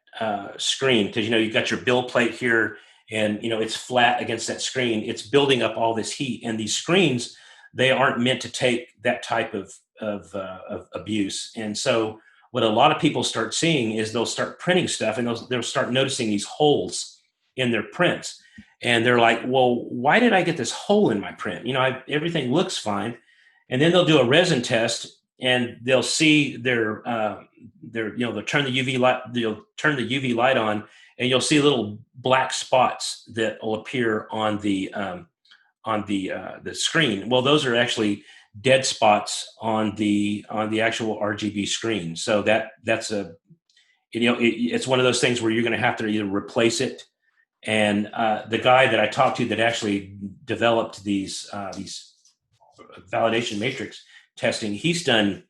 screen, because you've got your build plate here, and it's flat against that screen. It's building up all this heat, and these screens, they aren't meant to take that type of abuse. And so what a lot of people start seeing is they'll start printing stuff, and they'll start noticing these holes in their prints. And they're like, well, why did I get this hole in my print? Everything looks fine. And then they'll do a resin test, and they'll see they'll turn the UV light on, and you'll see little black spots that will appear on the screen. Well, those are actually dead spots on the actual RGB screen. So that's it's one of those things where you're going to have to either replace it. And the guy that I talked to that actually developed these validation matrix testing, he's done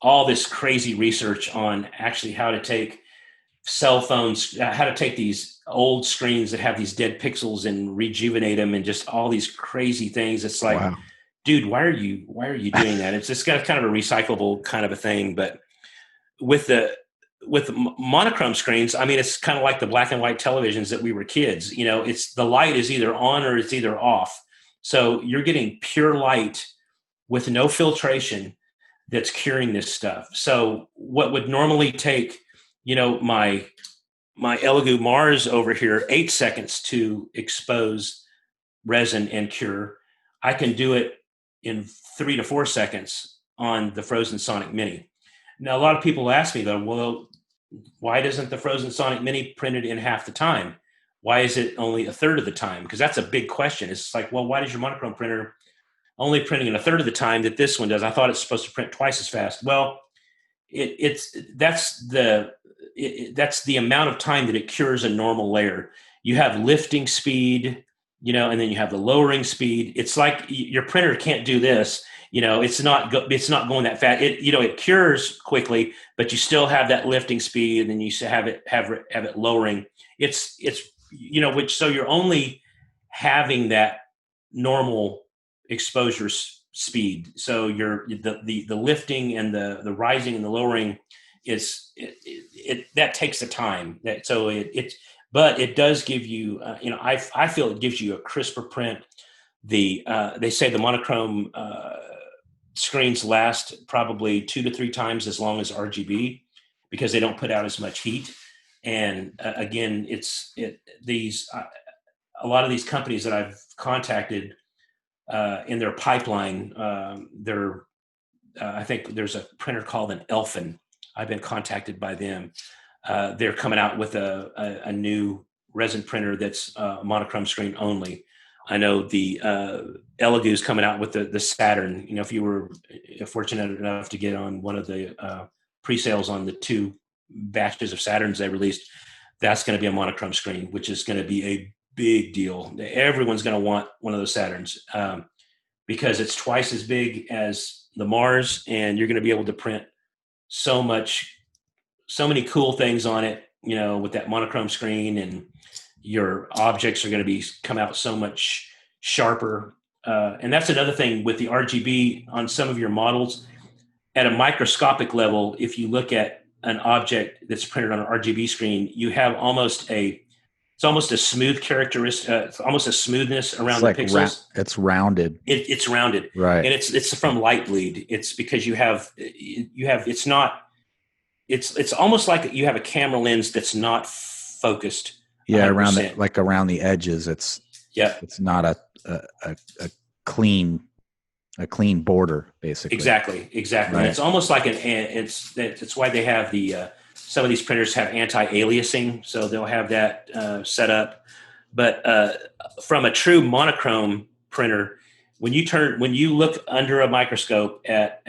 all this crazy research on actually how to take cell phones, how to take these old screens that have these dead pixels and rejuvenate them, and just all these crazy things. It's like, wow. Dude, why are you doing that? It's just got kind of a recyclable kind of a thing. But with monochrome screens, I mean, it's kind of like the black and white televisions that we were kids. It's the light is either on or it's either off. So you're getting pure light with no filtration that's curing this stuff. So what would normally take, my Elegoo Mars over here, 8 seconds to expose resin and cure, I can do it in 3 to 4 seconds on the Frozen Sonic Mini. Now, a lot of people ask me though, well, why doesn't the Frozen Sonic Mini print it in half the time? Why is it only a third of the time? Because that's a big question. It's like, well, why does your monochrome printer only printing in a third of the time that this one does? I thought it's supposed to print twice as fast. Well, that's the amount of time that it cures a normal layer. You have lifting speed, and then you have the lowering speed. It's like your printer can't do this. It's not going that fast. It cures quickly, but you still have that lifting speed, and then you have it lowering. It's so you're only having that normal exposure speed. So the lifting and the rising and the lowering that takes the time. But it does give you, I feel it gives you a crisper print. They say the monochrome screens last probably 2 to 3 times as long as RGB because they don't put out as much heat. And again, a lot of these companies that I've contacted in their pipeline, I think there's a printer called an Elfin. I've been contacted by them. They're coming out with a new resin printer that's monochrome screen only. I know the Elegoo is coming out with the Saturn. If you were fortunate enough to get on one of the pre-sales on the 2 batches of Saturns they released, that's going to be a monochrome screen, which is going to be a big deal. Everyone's going to want one of those Saturns because it's twice as big as the Mars, and you're going to be able to print so many cool things on it, with that monochrome screen, and your objects are going to come out so much sharper. And that's another thing with the RGB on some of your models. at a microscopic level, if you look at an object that's printed on an RGB screen, you have it's almost a smooth characteristic, it's almost a smoothness around the pixels. It's rounded. It's rounded, Right. and it's from light bleed. It's because you have it's not. It's almost like you have a camera lens that's not focused. Yeah, 100%. around the edges. It's not a clean border, basically. Exactly. Right. And it's almost like it's why they have some of these printers have anti-aliasing, so they'll have that set up. But from a true monochrome printer, when you look under a microscope at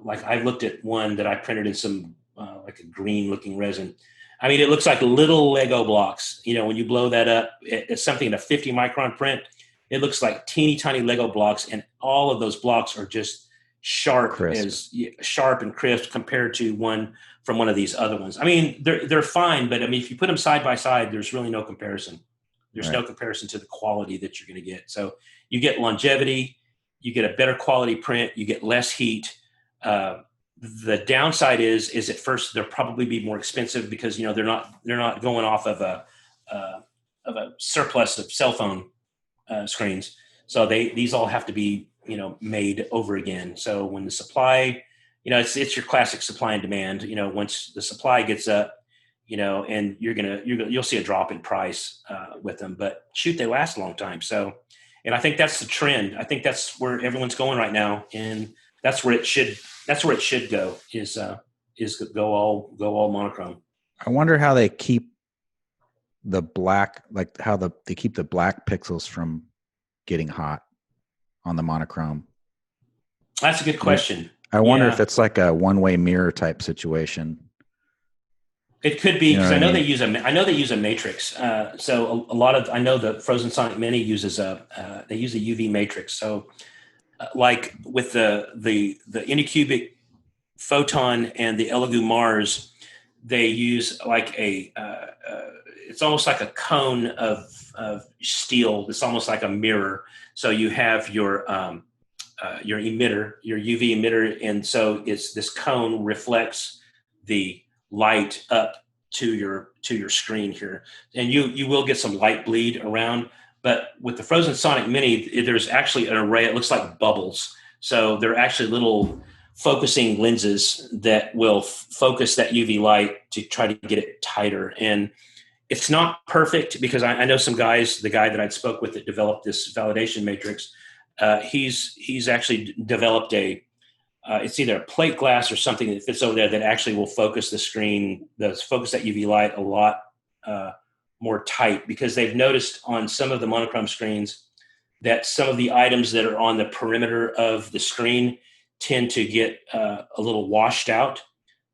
like I looked at one that I printed in some like a green looking resin. I mean, it looks like little Lego blocks. When you blow that up, it's something in a 50 micron print. It looks like teeny tiny Lego blocks, and all of those blocks are just sharp and crisp compared to one from one of these other ones. I mean, they're fine, but I mean, if you put them side by side, there's really no comparison. There's no comparison to the quality that you're going to get. So you get longevity, you get a better quality print, you get less heat. The downside is at first they'll probably be more expensive because they're not going off of a surplus of cell phone screens. So these all have to be made over again. So when the supply, it's your classic supply and demand. Once the supply gets up, and you'll see a drop in price with them. But shoot, they last a long time. So, and I think that's the trend. I think that's where everyone's going right now, and that's where it should go. Is go all monochrome. I wonder how they keep the black, they keep the black pixels from getting hot on the monochrome. That's a good question. I wonder if it's like a one-way mirror type situation. It could be because I know they use a matrix. So I know the Frozen Sonic Mini uses they use a UV matrix. So like with the Anycubic Photon and the Elegoo Mars, they use like it's almost like a cone of steel. It's almost like a mirror. So you have your emitter, your UV emitter, and so it's this cone reflects the light up to your screen here, and you will get some light bleed around. But with the Frozen Sonic Mini, there's actually an array. It looks like bubbles. So they're actually little focusing lenses that will focus that UV light to try to get it tighter. And it's not perfect because I know some guys, the guy that I spoke with that developed this validation matrix, he's actually developed it's either a plate glass or something that fits over there that actually will focus the screen, focus that UV light a lot more tight, because they've noticed on some of the monochrome screens that some of the items that are on the perimeter of the screen tend to get a little washed out.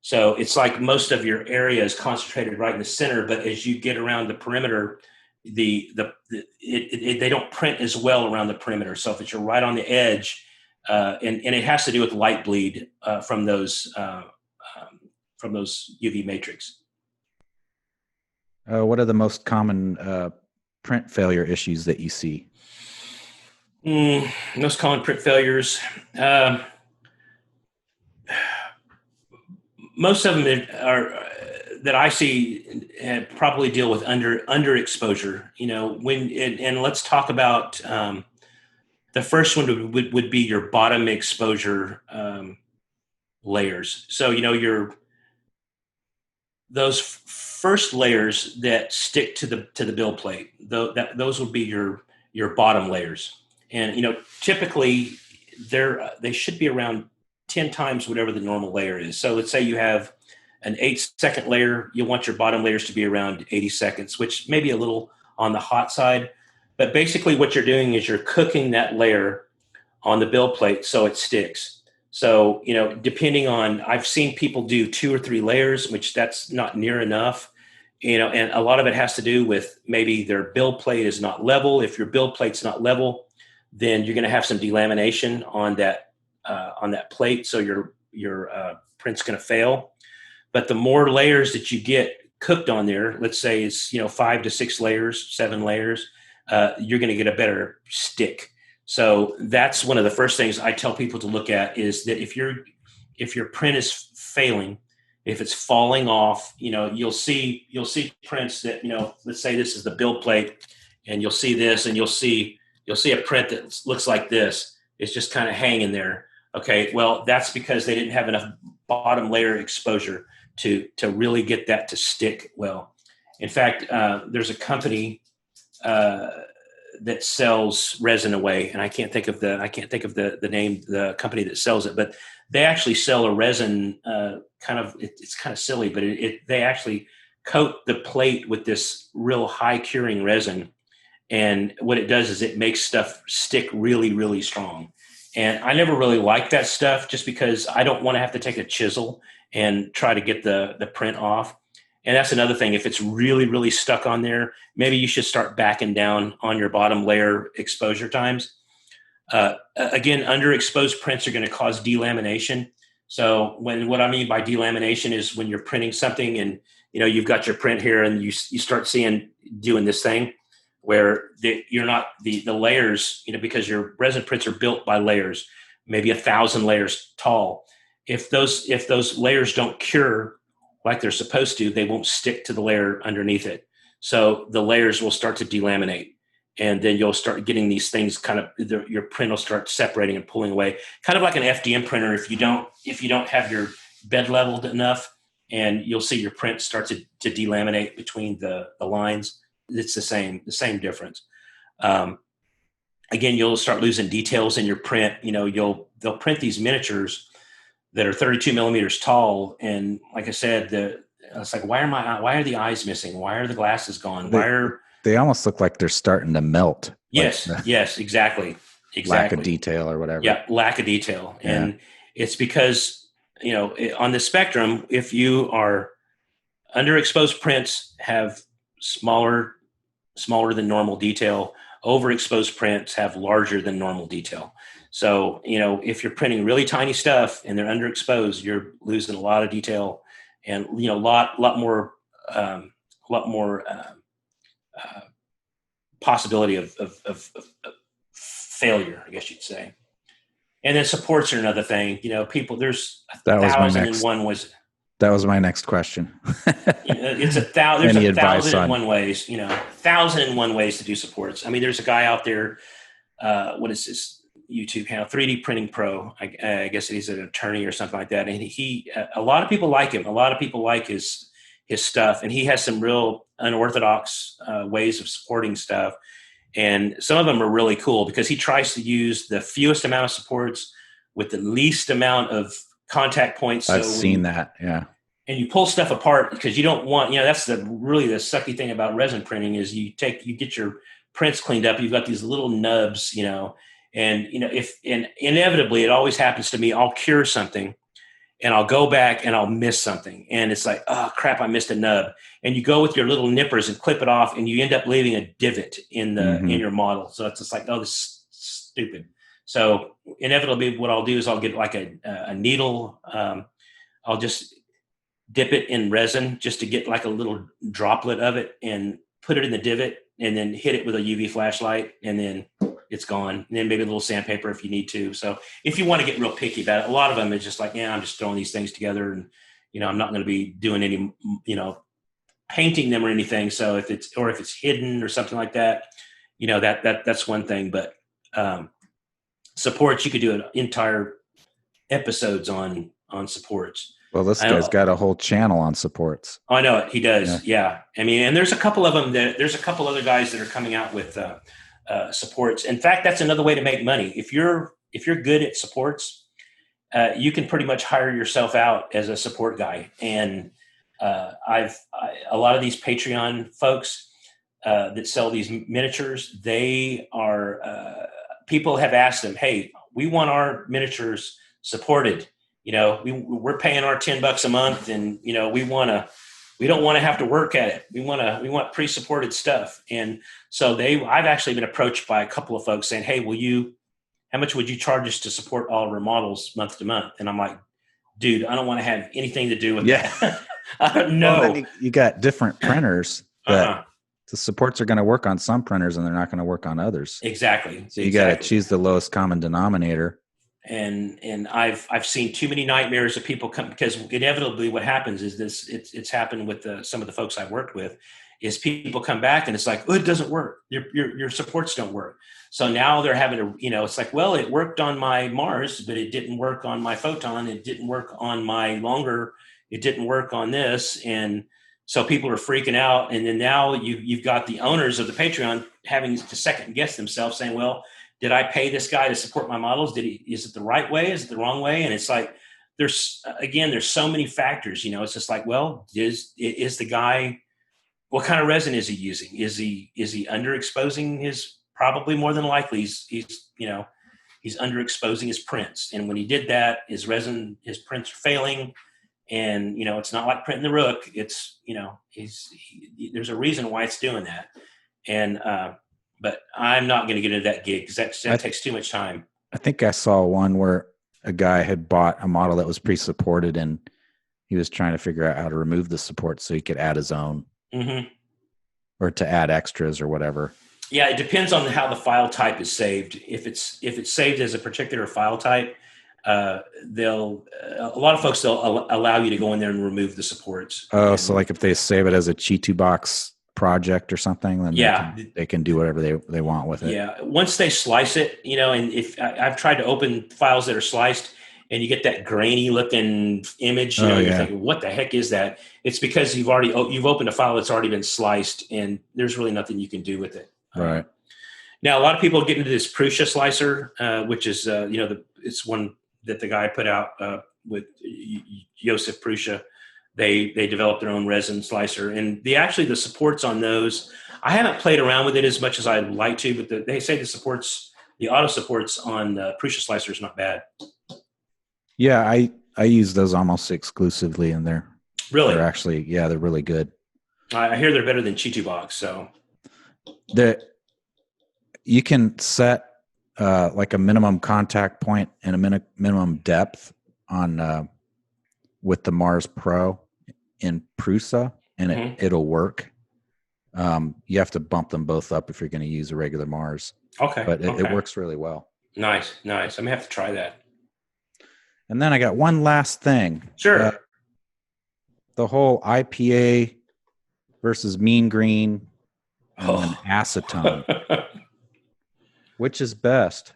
So it's like most of your area is concentrated right in the center, but as you get around the perimeter, they don't print as well around the perimeter. So if you're right on the edge, and it has to do with light bleed from those UV matrix. What are the most common print failure issues that you see? Most common print failures. Most of them are that I see probably deal with underexposure. And let's talk about the first one would be your bottom exposure layers. So those first layers that stick to the build plate, those would be your bottom layers. And typically they should be around 10 times whatever the normal layer is. So let's say you have an 8-second layer, you want your bottom layers to be around 80 seconds, which may be a little on the hot side. But basically what you're doing is you're cooking that layer on the build plate so it sticks. So, depending on, I've seen people do 2 or 3 layers, which that's not near enough, and a lot of it has to do with maybe their build plate is not level. If your build plate's not level, then you're going to have some delamination on that plate. So your print's going to fail. But the more layers that you get cooked on there, let's say it's 5 to 6 layers, 7 layers, you're going to get a better stick. So that's one of the first things I tell people to look at, is that if if your print is failing, if it's falling off, you'll see prints that, let's say this is the build plate, and you'll see this, and you'll see a print that looks like this. It's just kind of hanging there. Okay, well, that's because they didn't have enough bottom layer exposure to really get that to stick well. In fact, there's a company that sells resin away, and I can't think of the name, the company that sells it, but they actually sell a resin. It's kind of silly, but they actually coat the plate with this real high curing resin, and what it does is it makes stuff stick really, really strong. And I never really liked that stuff, just because I don't want to have to take a chisel and try to get the print off. And that's another thing. If it's really, really stuck on there, maybe you should start backing down on your bottom layer exposure times. Again, underexposed prints are going to cause delamination. So what I mean by delamination is when you're printing something and, you've got your print here, and you start doing this thing where you're not the layers, because your resin prints are built by layers, maybe 1,000 layers tall. If those layers don't cure like they're supposed to, they won't stick to the layer underneath it. So the layers will start to delaminate, and then you'll start getting these things your print will start separating and pulling away, kind of like an FDM printer. If you don't have your bed leveled enough, and you'll see your print start to delaminate between the lines. It's the same difference. Again, you'll start losing details in your print. They'll print these miniatures that are 32 millimeters tall. And like I said, it's like, why are the eyes missing? Why are the glasses gone? They almost look like they're starting to melt. Yes. Yes, exactly. Lack of detail or whatever. Yeah. Lack of detail. Yeah. And it's because, on the spectrum, if you are underexposed prints have smaller than normal detail, overexposed prints have larger than normal detail. So, if you're printing really tiny stuff and they're underexposed, you're losing a lot of detail, and, a lot more possibility of failure, I guess you'd say. And then supports are another thing. There's 1,001 ways. That was my next question. It's 1,000. There's 1,001 ways. 1,001 ways to do supports. I mean, there's a guy out there. What is this YouTube channel? 3D Printing Pro. I guess he's an attorney or something like that. And a lot of people like him. A lot of people like his stuff, and he has some real unorthodox ways of supporting stuff. And some of them are really cool because he tries to use the fewest amount of supports with the least amount of contact points. I've seen that. Yeah. And you pull stuff apart because you don't want, that's really the sucky thing about resin printing is you get your prints cleaned up. You've got these little nubs, and inevitably it always happens to me. I'll cure something and I'll go back and I'll miss something. And it's like, oh crap, I missed a nub. And you go with your little nippers and clip it off, and you end up leaving a divot in your model. So it's just like, oh, this is stupid. So inevitably what I'll do is I'll get like a needle. I'll just dip it in resin just to get like a little droplet of it and put it in the divot, and then hit it with a UV flashlight, and then it's gone. And then maybe a little sandpaper if you need to. So if you want to get real picky about it, a lot of them is just like, I'm just throwing these things together, and, I'm not going to be doing any, painting them or anything. So if it's hidden or something like that, that's one thing. But supports, you could do an entire episodes on supports. Well, this guy's got a whole channel on supports. I know it. He does. Yeah. I mean, and there's a couple of them there's a couple other guys that are coming out with supports. In fact, that's another way to make money. If you're good at supports, you can pretty much hire yourself out as a support guy. And a lot of these Patreon folks that sell these miniatures, they are people have asked them, hey, we want our miniatures supported. We're paying our $10 a month, and we don't want to have to work at it. We want pre-supported stuff. And so I've actually been approached by a couple of folks saying, hey, how much would you charge us to support all of our models month to month? And I'm like, dude, I don't want to have anything to do with that. I don't know. Well, you got different printers that the supports are going to work on some printers and they're not going to work on others. Exactly. So you got to choose the lowest common denominator. And I've seen too many nightmares of people come, because inevitably what happens is this, it's happened with some of the folks I've worked with, is people come back and it's like, oh, it doesn't work. Your supports don't work. So now they're having to, it's like, well, it worked on my Mars, but it didn't work on my Photon. It didn't work on my Longer. It didn't work on this. And so people are freaking out. And then now you've got the owners of the Patreon having to second guess themselves, saying, well, did I pay this guy to support my models? Is it the right way? Is it the wrong way? And it's like, there's so many factors, it's just like, well, is the guy, what kind of resin is he using? Is he underexposing his, probably more than likely he's underexposing his prints. And when he did that, his prints are failing. And, it's not like printing the Rook. It's, there's a reason why it's doing that. And, but I'm not going to get into that gig because that takes too much time. I think I saw one where a guy had bought a model that was pre-supported and he was trying to figure out how to remove the support so he could add his own or to add extras or whatever. Yeah, it depends on how the file type is saved. If it's saved as a particular file type, a lot of folks, they'll allow you to go in there and remove the supports. Oh, so like if they save it as a Chitu box project or something, then they can do whatever they want with it. Yeah, once they slice it, and if I've tried to open files that are sliced and you get that grainy looking image, you're thinking, what the heck is that? It's because you've opened a file that's already been sliced and there's really nothing you can do with it. Right. Now, a lot of people get into this Prusa slicer, which is, it's one that the guy put out with Josef Prusa. They developed their own resin slicer, and the supports on those, I haven't played around with it as much as I'd like to, but they say the auto supports on the Prusa slicer is not bad. Yeah, I use those almost exclusively, and they're actually, they're really good. I hear they're better than Chitu box. So you can set like a minimum contact point and a minimum depth on with the Mars Pro in Prusa, and it'll work. You have to bump them both up if you're going to use a regular Mars. Okay. But it works really well. Nice. I'm going to have to try that. And then I got one last thing. Sure. The whole IPA versus mean green and acetone. Which is best?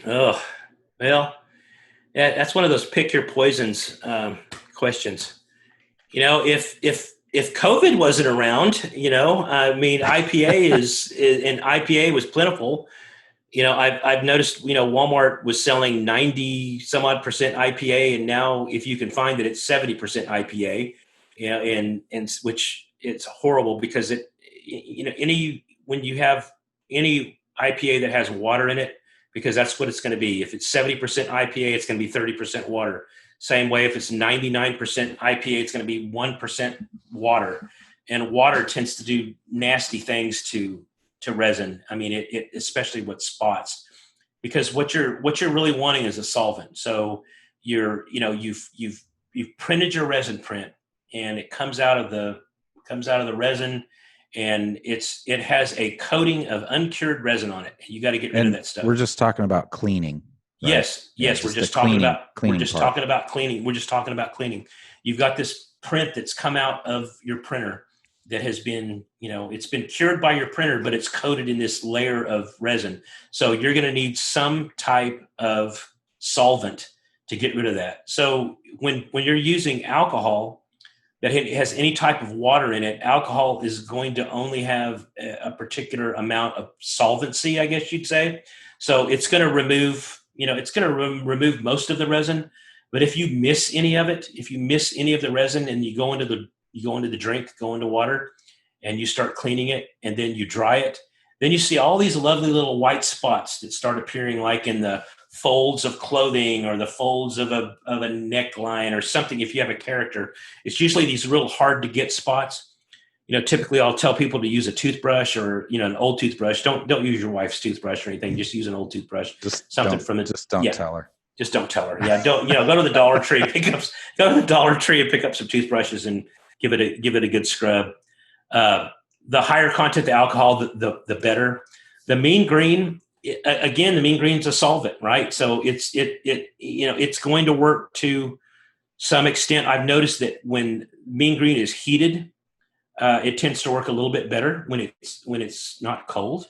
Oh, well, yeah, that's one of those pick your poisons questions. If COVID wasn't around, IPA and IPA was plentiful. I've noticed, Walmart was selling 90 some odd percent IPA, and now if you can find that it's 70% IPA, and which it's horrible because when you have any IPA that has water in it, because that's what it's going to be. If it's 70% IPA, it's going to be 30% water. Same way, if it's 99% IPA, it's going to be 1% water. And water tends to do nasty things to resin. I mean, it especially with spots, because what you're really wanting is a solvent. So you've printed your resin print, and it comes out of the resin, and it has a coating of uncured resin on it. You got to get rid of that stuff. We're just talking about cleaning. Right? Yes. We're just talking about cleaning. We're just talking about cleaning. You've got this print that's come out of your printer that has been, it's been cured by your printer, but it's coated in this layer of resin. So you're going to need some type of solvent to get rid of that. So when you're using alcohol that has any type of water in it, alcohol is going to only have a particular amount of solvency, I guess you'd say. So it's going to remove, remove most of the resin. But if you miss any of it, if you miss any of the resin and you go into the drink, go into water, and you start cleaning it, and then you dry it, then you see all these lovely little white spots that start appearing, like in the folds of clothing or the folds of a neckline or something. If you have a character, it's usually these real hard to get spots. Typically I'll tell people to use a toothbrush or, an old toothbrush. Don't use your wife's toothbrush or anything. Just use an old toothbrush. Just don't tell her. Just don't tell her. Yeah. Don't, go to the Dollar Tree, and pick up some toothbrushes and give it a good scrub. The higher content the alcohol, the better. The mean green again, the mean green's a solvent, right? So it's going to work to some extent. I've noticed that when mean green is heated, it tends to work a little bit better when it's not cold.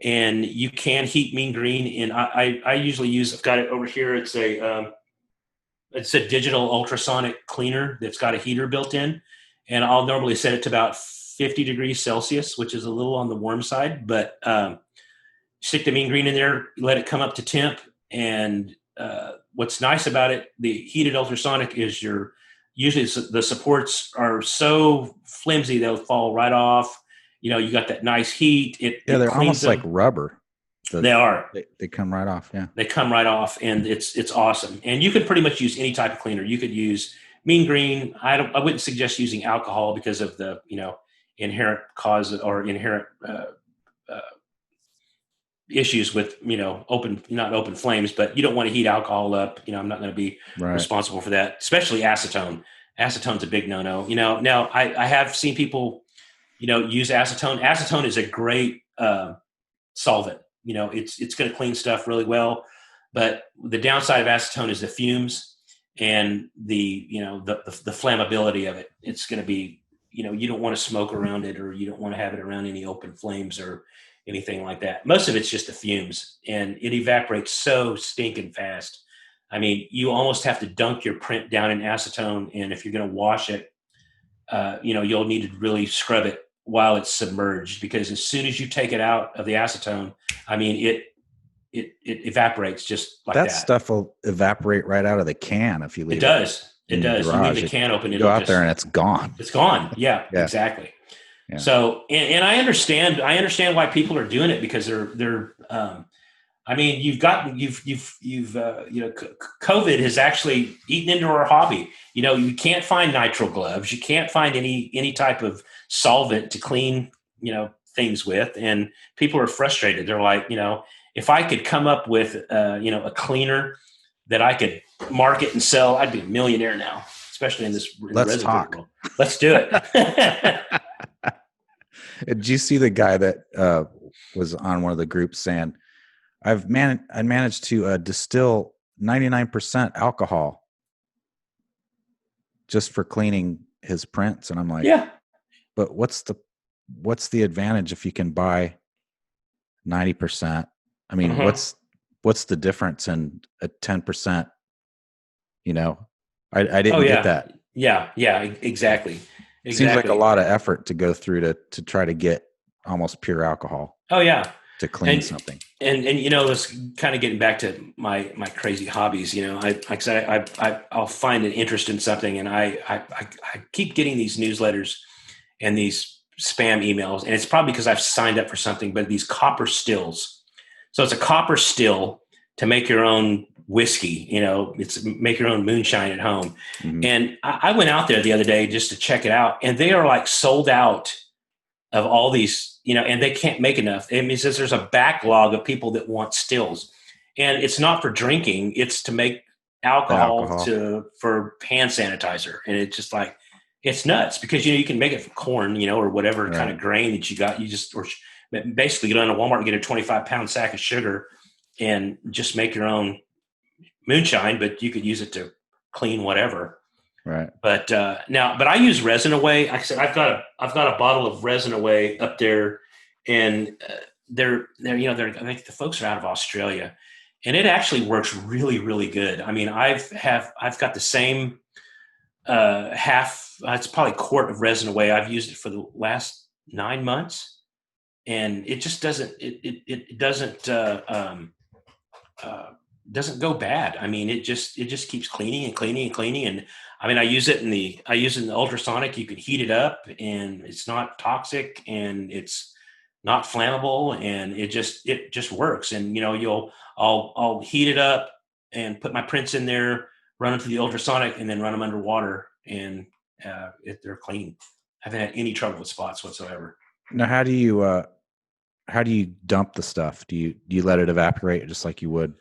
And you can heat mean green, and I usually use. I've got it over here. It's a digital ultrasonic cleaner that's got a heater built in, and I'll normally set it to about 50 degrees Celsius, which is a little on the warm side. But stick the mean green in there, let it come up to temp, and what's nice about it, the heated ultrasonic is usually the supports are so flimsy they'll fall right off. You got that nice heat. They're almost like rubber. They are. They come right off. Yeah, they come right off, and it's awesome. And you could pretty much use any type of cleaner. You could use mean green. I wouldn't suggest using alcohol because of the inherent cause or inherent issues with not open flames. But you don't want to heat alcohol up. I'm not going to be responsible for that. Especially acetone. Acetone's a big no-no. Now I have seen people use acetone. Acetone is a great solvent. It's going to clean stuff really well, but the downside of acetone is the fumes and the flammability of it. It's going to be, you don't want to smoke around it, or you don't want to have it around any open flames or anything like that. Most of it's just the fumes, and it evaporates so stinking fast. I mean, you almost have to dunk your print down in acetone, and if you're going to wash it, you'll need to really scrub it while it's submerged, because as soon as you take it out of the acetone, I mean, it evaporates just like that. That stuff will evaporate right out of the can if you leave it. Does. It does. You leave the can open. You go out there and it's gone. It's gone. Yeah. Exactly. Yeah. So, and I understand why people are doing it, because they're I mean, COVID has actually eaten into our hobby. You can't find nitrile gloves. You can't find any type of solvent to clean, things with. And people are frustrated. They're like, if I could come up with, a cleaner that I could market and sell, I'd be a millionaire now, especially in this. Let's talk. World. Let's do it. Did you see the guy that was on one of the groups saying, I managed to distill 99% alcohol just for cleaning his prints, and I'm like, yeah. But what's the advantage if you can buy 90%? I mean, what's the difference in a 10%? I didn't get that. Yeah, exactly. It seems like a lot of effort to go through to try to get almost pure alcohol. Oh yeah. To clean something. And this kind of getting back to my crazy hobbies, I'll find an interest in something, and I keep getting these newsletters and these spam emails, and it's probably because I've signed up for something, but these copper stills. So it's a copper still to make your own whiskey, it's make your own moonshine at home. Mm-hmm. And I went out there the other day just to check it out, and they are like sold out of all these, and they can't make enough. I mean, it says there's a backlog of people that want stills, and it's not for drinking; it's to make alcohol. For hand sanitizer. And it's just like, it's nuts, because you can make it from corn, or whatever kind of grain that you got. You just basically go down to Walmart and get a 25-pound sack of sugar and just make your own moonshine, but you could use it to clean whatever. Right. But but I use Resin Away. Like I said, I've got a bottle of Resin Away up there, and they're I think the folks are out of Australia, and it actually works really, really good. I mean, I've got the same it's probably a quart of Resin Away. I've used it for the last 9 months, and it just doesn't doesn't go bad. I mean, it just keeps cleaning and cleaning and cleaning. And I mean, I use it in the ultrasonic. You can heat it up, and it's not toxic, and it's not flammable, and it just works. And I'll heat it up and put my prints in there, run them through the ultrasonic, and then run them underwater, and they're clean. I haven't had any trouble with spots whatsoever. Now, how do you dump the stuff? Do you let it evaporate just like you would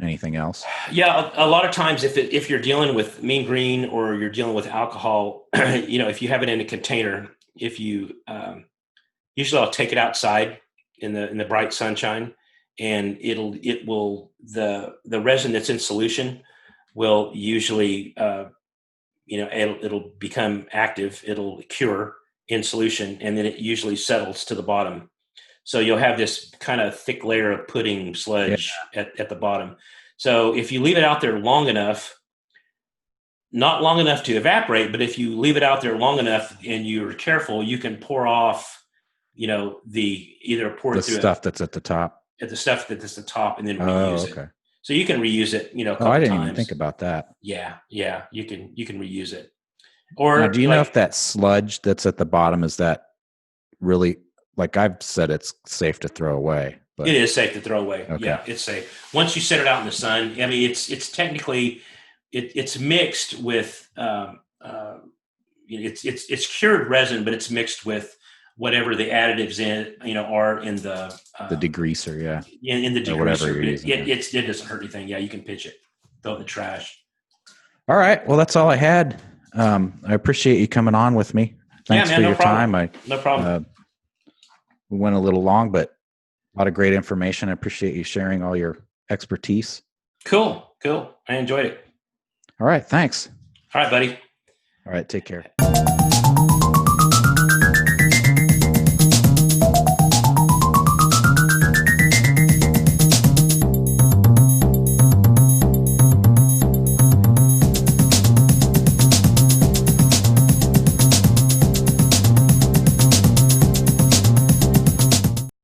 anything else? Yeah, a lot of times if you're dealing with mean green, or you're dealing with alcohol, if you have it in a container, if you usually I'll take it outside in the bright sunshine, and the resin that's in solution will usually, it'll become active. It'll cure in solution, and then it usually settles to the bottom. So you'll have this kind of thick layer of pudding sludge at the bottom. So if you leave it out there long enough, not long enough to evaporate, but if you leave it out there long enough and you're careful, you can pour off, the stuff that's at the top. At the stuff that's at the top, and then reuse it. So you can reuse it, a couple I didn't times. even think about that. Yeah, you can reuse it. Or now, do you know if that sludge that's at the bottom is that really, like I've said, it's safe to throw away? But it is safe to throw away. Okay. Yeah, it's safe. Once you set it out in the sun, I mean, it's technically it's mixed with it's cured resin, but it's mixed with whatever the additives are in the degreaser, in the degreaser. Whatever you're using, it doesn't hurt anything. Yeah, you can pitch it, throw it in the trash. All right. Well, that's all I had. I appreciate you coming on with me. Thanks for your time. No problem. We went a little long, but a lot of great information. I appreciate you sharing all your expertise. Cool. I enjoyed it. All right. Thanks. All right, buddy. All right. Take care.